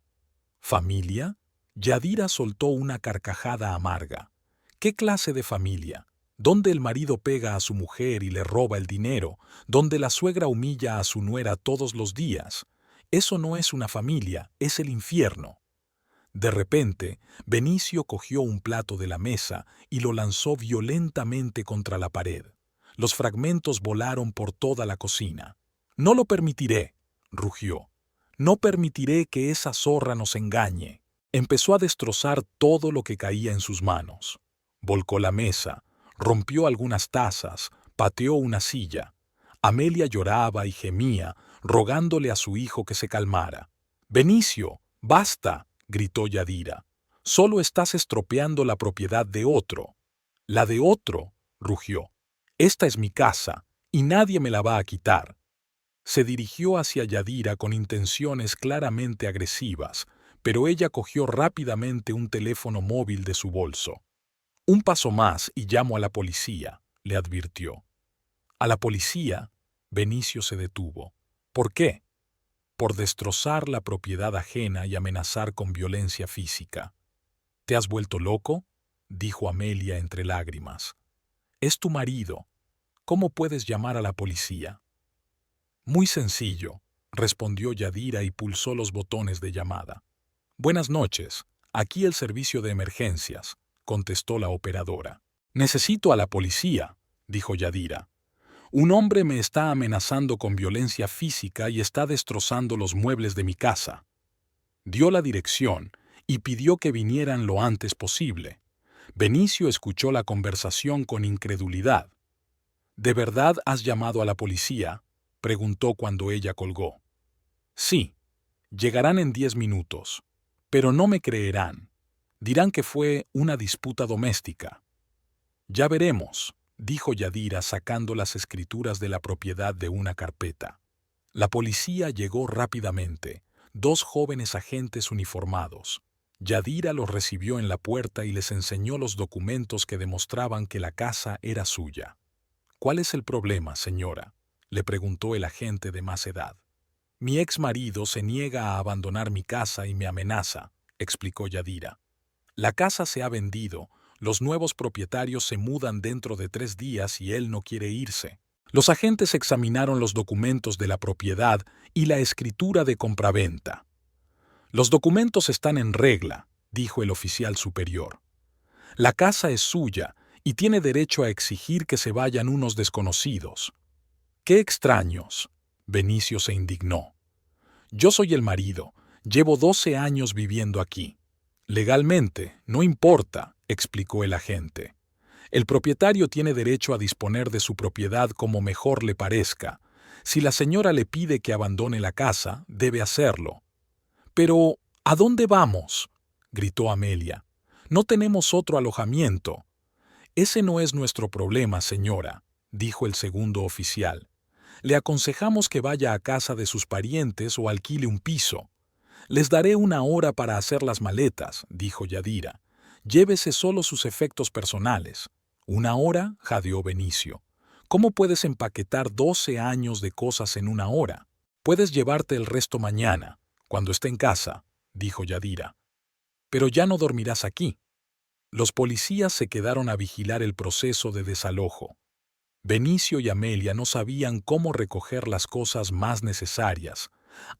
«¿Familia?». Yadira soltó una carcajada amarga. «¿Qué clase de familia? ¿Donde el marido pega a su mujer y le roba el dinero? ¿Donde la suegra humilla a su nuera todos los días? Eso no es una familia, es el infierno». De repente, Benicio cogió un plato de la mesa y lo lanzó violentamente contra la pared. Los fragmentos volaron por toda la cocina. «No lo permitiré», rugió. «No permitiré que esa zorra nos engañe». Empezó a destrozar todo lo que caía en sus manos. Volcó la mesa, rompió algunas tazas, pateó una silla. Amelia lloraba y gemía, rogándole a su hijo que se calmara. «Benicio, basta», gritó Yadira. «Solo estás estropeando la propiedad de otro». «¿La de otro?», rugió. Esta es mi casa, y nadie me la va a quitar. Se dirigió hacia Yadira con intenciones claramente agresivas, pero ella cogió rápidamente un teléfono móvil de su bolso. Un paso más y llamo a la policía, le advirtió. ¿A la policía? Benicio se detuvo. ¿Por qué? Por destrozar la propiedad ajena y amenazar con violencia física. ¿Te has vuelto loco?, dijo Amelia entre lágrimas. Es tu marido. ¿Cómo puedes llamar a la policía? Muy sencillo, respondió Yadira y pulsó los botones de llamada. Buenas noches, aquí el servicio de emergencias, contestó la operadora. Necesito a la policía, dijo Yadira. Un hombre me está amenazando con violencia física y está destrozando los muebles de mi casa. Dio la dirección y pidió que vinieran lo antes posible. Benicio escuchó la conversación con incredulidad. ¿De verdad has llamado a la policía?, preguntó cuando ella colgó. Sí, llegarán en 10 minutos, pero no me creerán. Dirán que fue una disputa doméstica. Ya veremos, dijo Yadira sacando las escrituras de la propiedad de una carpeta. La policía llegó rápidamente, 2 jóvenes agentes uniformados. Yadira los recibió en la puerta y les enseñó los documentos que demostraban que la casa era suya. ¿Cuál es el problema, señora?, le preguntó el agente de más edad. Mi ex marido se niega a abandonar mi casa y me amenaza, explicó Yadira. La casa se ha vendido, los nuevos propietarios se mudan dentro de 3 días y él no quiere irse. Los agentes examinaron los documentos de la propiedad y la escritura de compraventa. Los documentos están en regla, dijo el oficial superior. La casa es suya y tiene derecho a exigir que se vayan unos desconocidos. ¡Qué extraños! Benicio se indignó. Yo soy el marido, llevo 12 años viviendo aquí. Legalmente, no importa, explicó el agente. El propietario tiene derecho a disponer de su propiedad como mejor le parezca. Si la señora le pide que abandone la casa, debe hacerlo. Pero, ¿a dónde vamos?, gritó Amelia. No tenemos otro alojamiento. Ese no es nuestro problema, señora, dijo el segundo oficial. Le aconsejamos que vaya a casa de sus parientes o alquile un piso. Les daré 1 hora para hacer las maletas, dijo Yadira. Llévese solo sus efectos personales. 1 hora, jadeó Benicio. ¿Cómo puedes empaquetar 12 años de cosas en 1 hora? Puedes llevarte el resto mañana, cuando esté en casa, dijo Yadira. Pero ya no dormirás aquí. Los policías se quedaron a vigilar el proceso de desalojo. Benicio y Amelia no sabían cómo recoger las cosas más necesarias,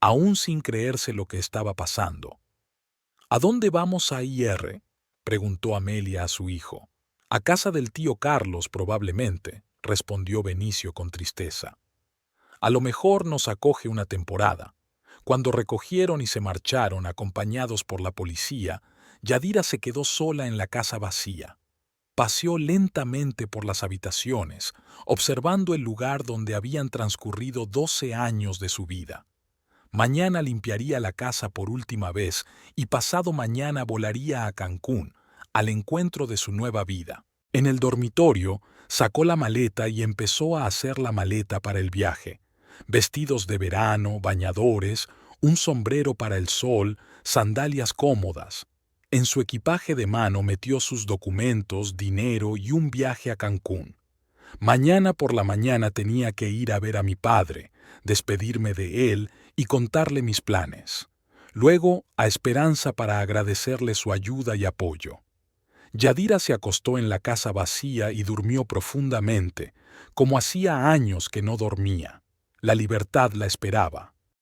aún sin creerse lo que estaba pasando. ¿A dónde vamos a ir?, preguntó Amelia a su hijo. A casa del tío Carlos, probablemente, respondió Benicio con tristeza. A lo mejor nos acoge una temporada. Cuando recogieron y se marcharon acompañados por la policía, Yadira se quedó sola en la casa vacía. Paseó lentamente por las habitaciones, observando el lugar donde habían transcurrido 12 años de su vida. Mañana limpiaría la casa por última vez y pasado mañana volaría a Cancún, al encuentro de su nueva vida. En el dormitorio, sacó la maleta y empezó a hacer la maleta para el viaje. Vestidos de verano, bañadores, un sombrero para el sol, sandalias cómodas. En su equipaje de mano metió sus documentos, dinero y un viaje a Cancún. Mañana por la mañana tenía que ir a ver a mi padre, despedirme de él y contarle mis planes. Luego a Esperanza para agradecerle su ayuda y apoyo. Yadira se acostó en la casa vacía y durmió profundamente, como hacía años que no dormía. La libertad la esperaba.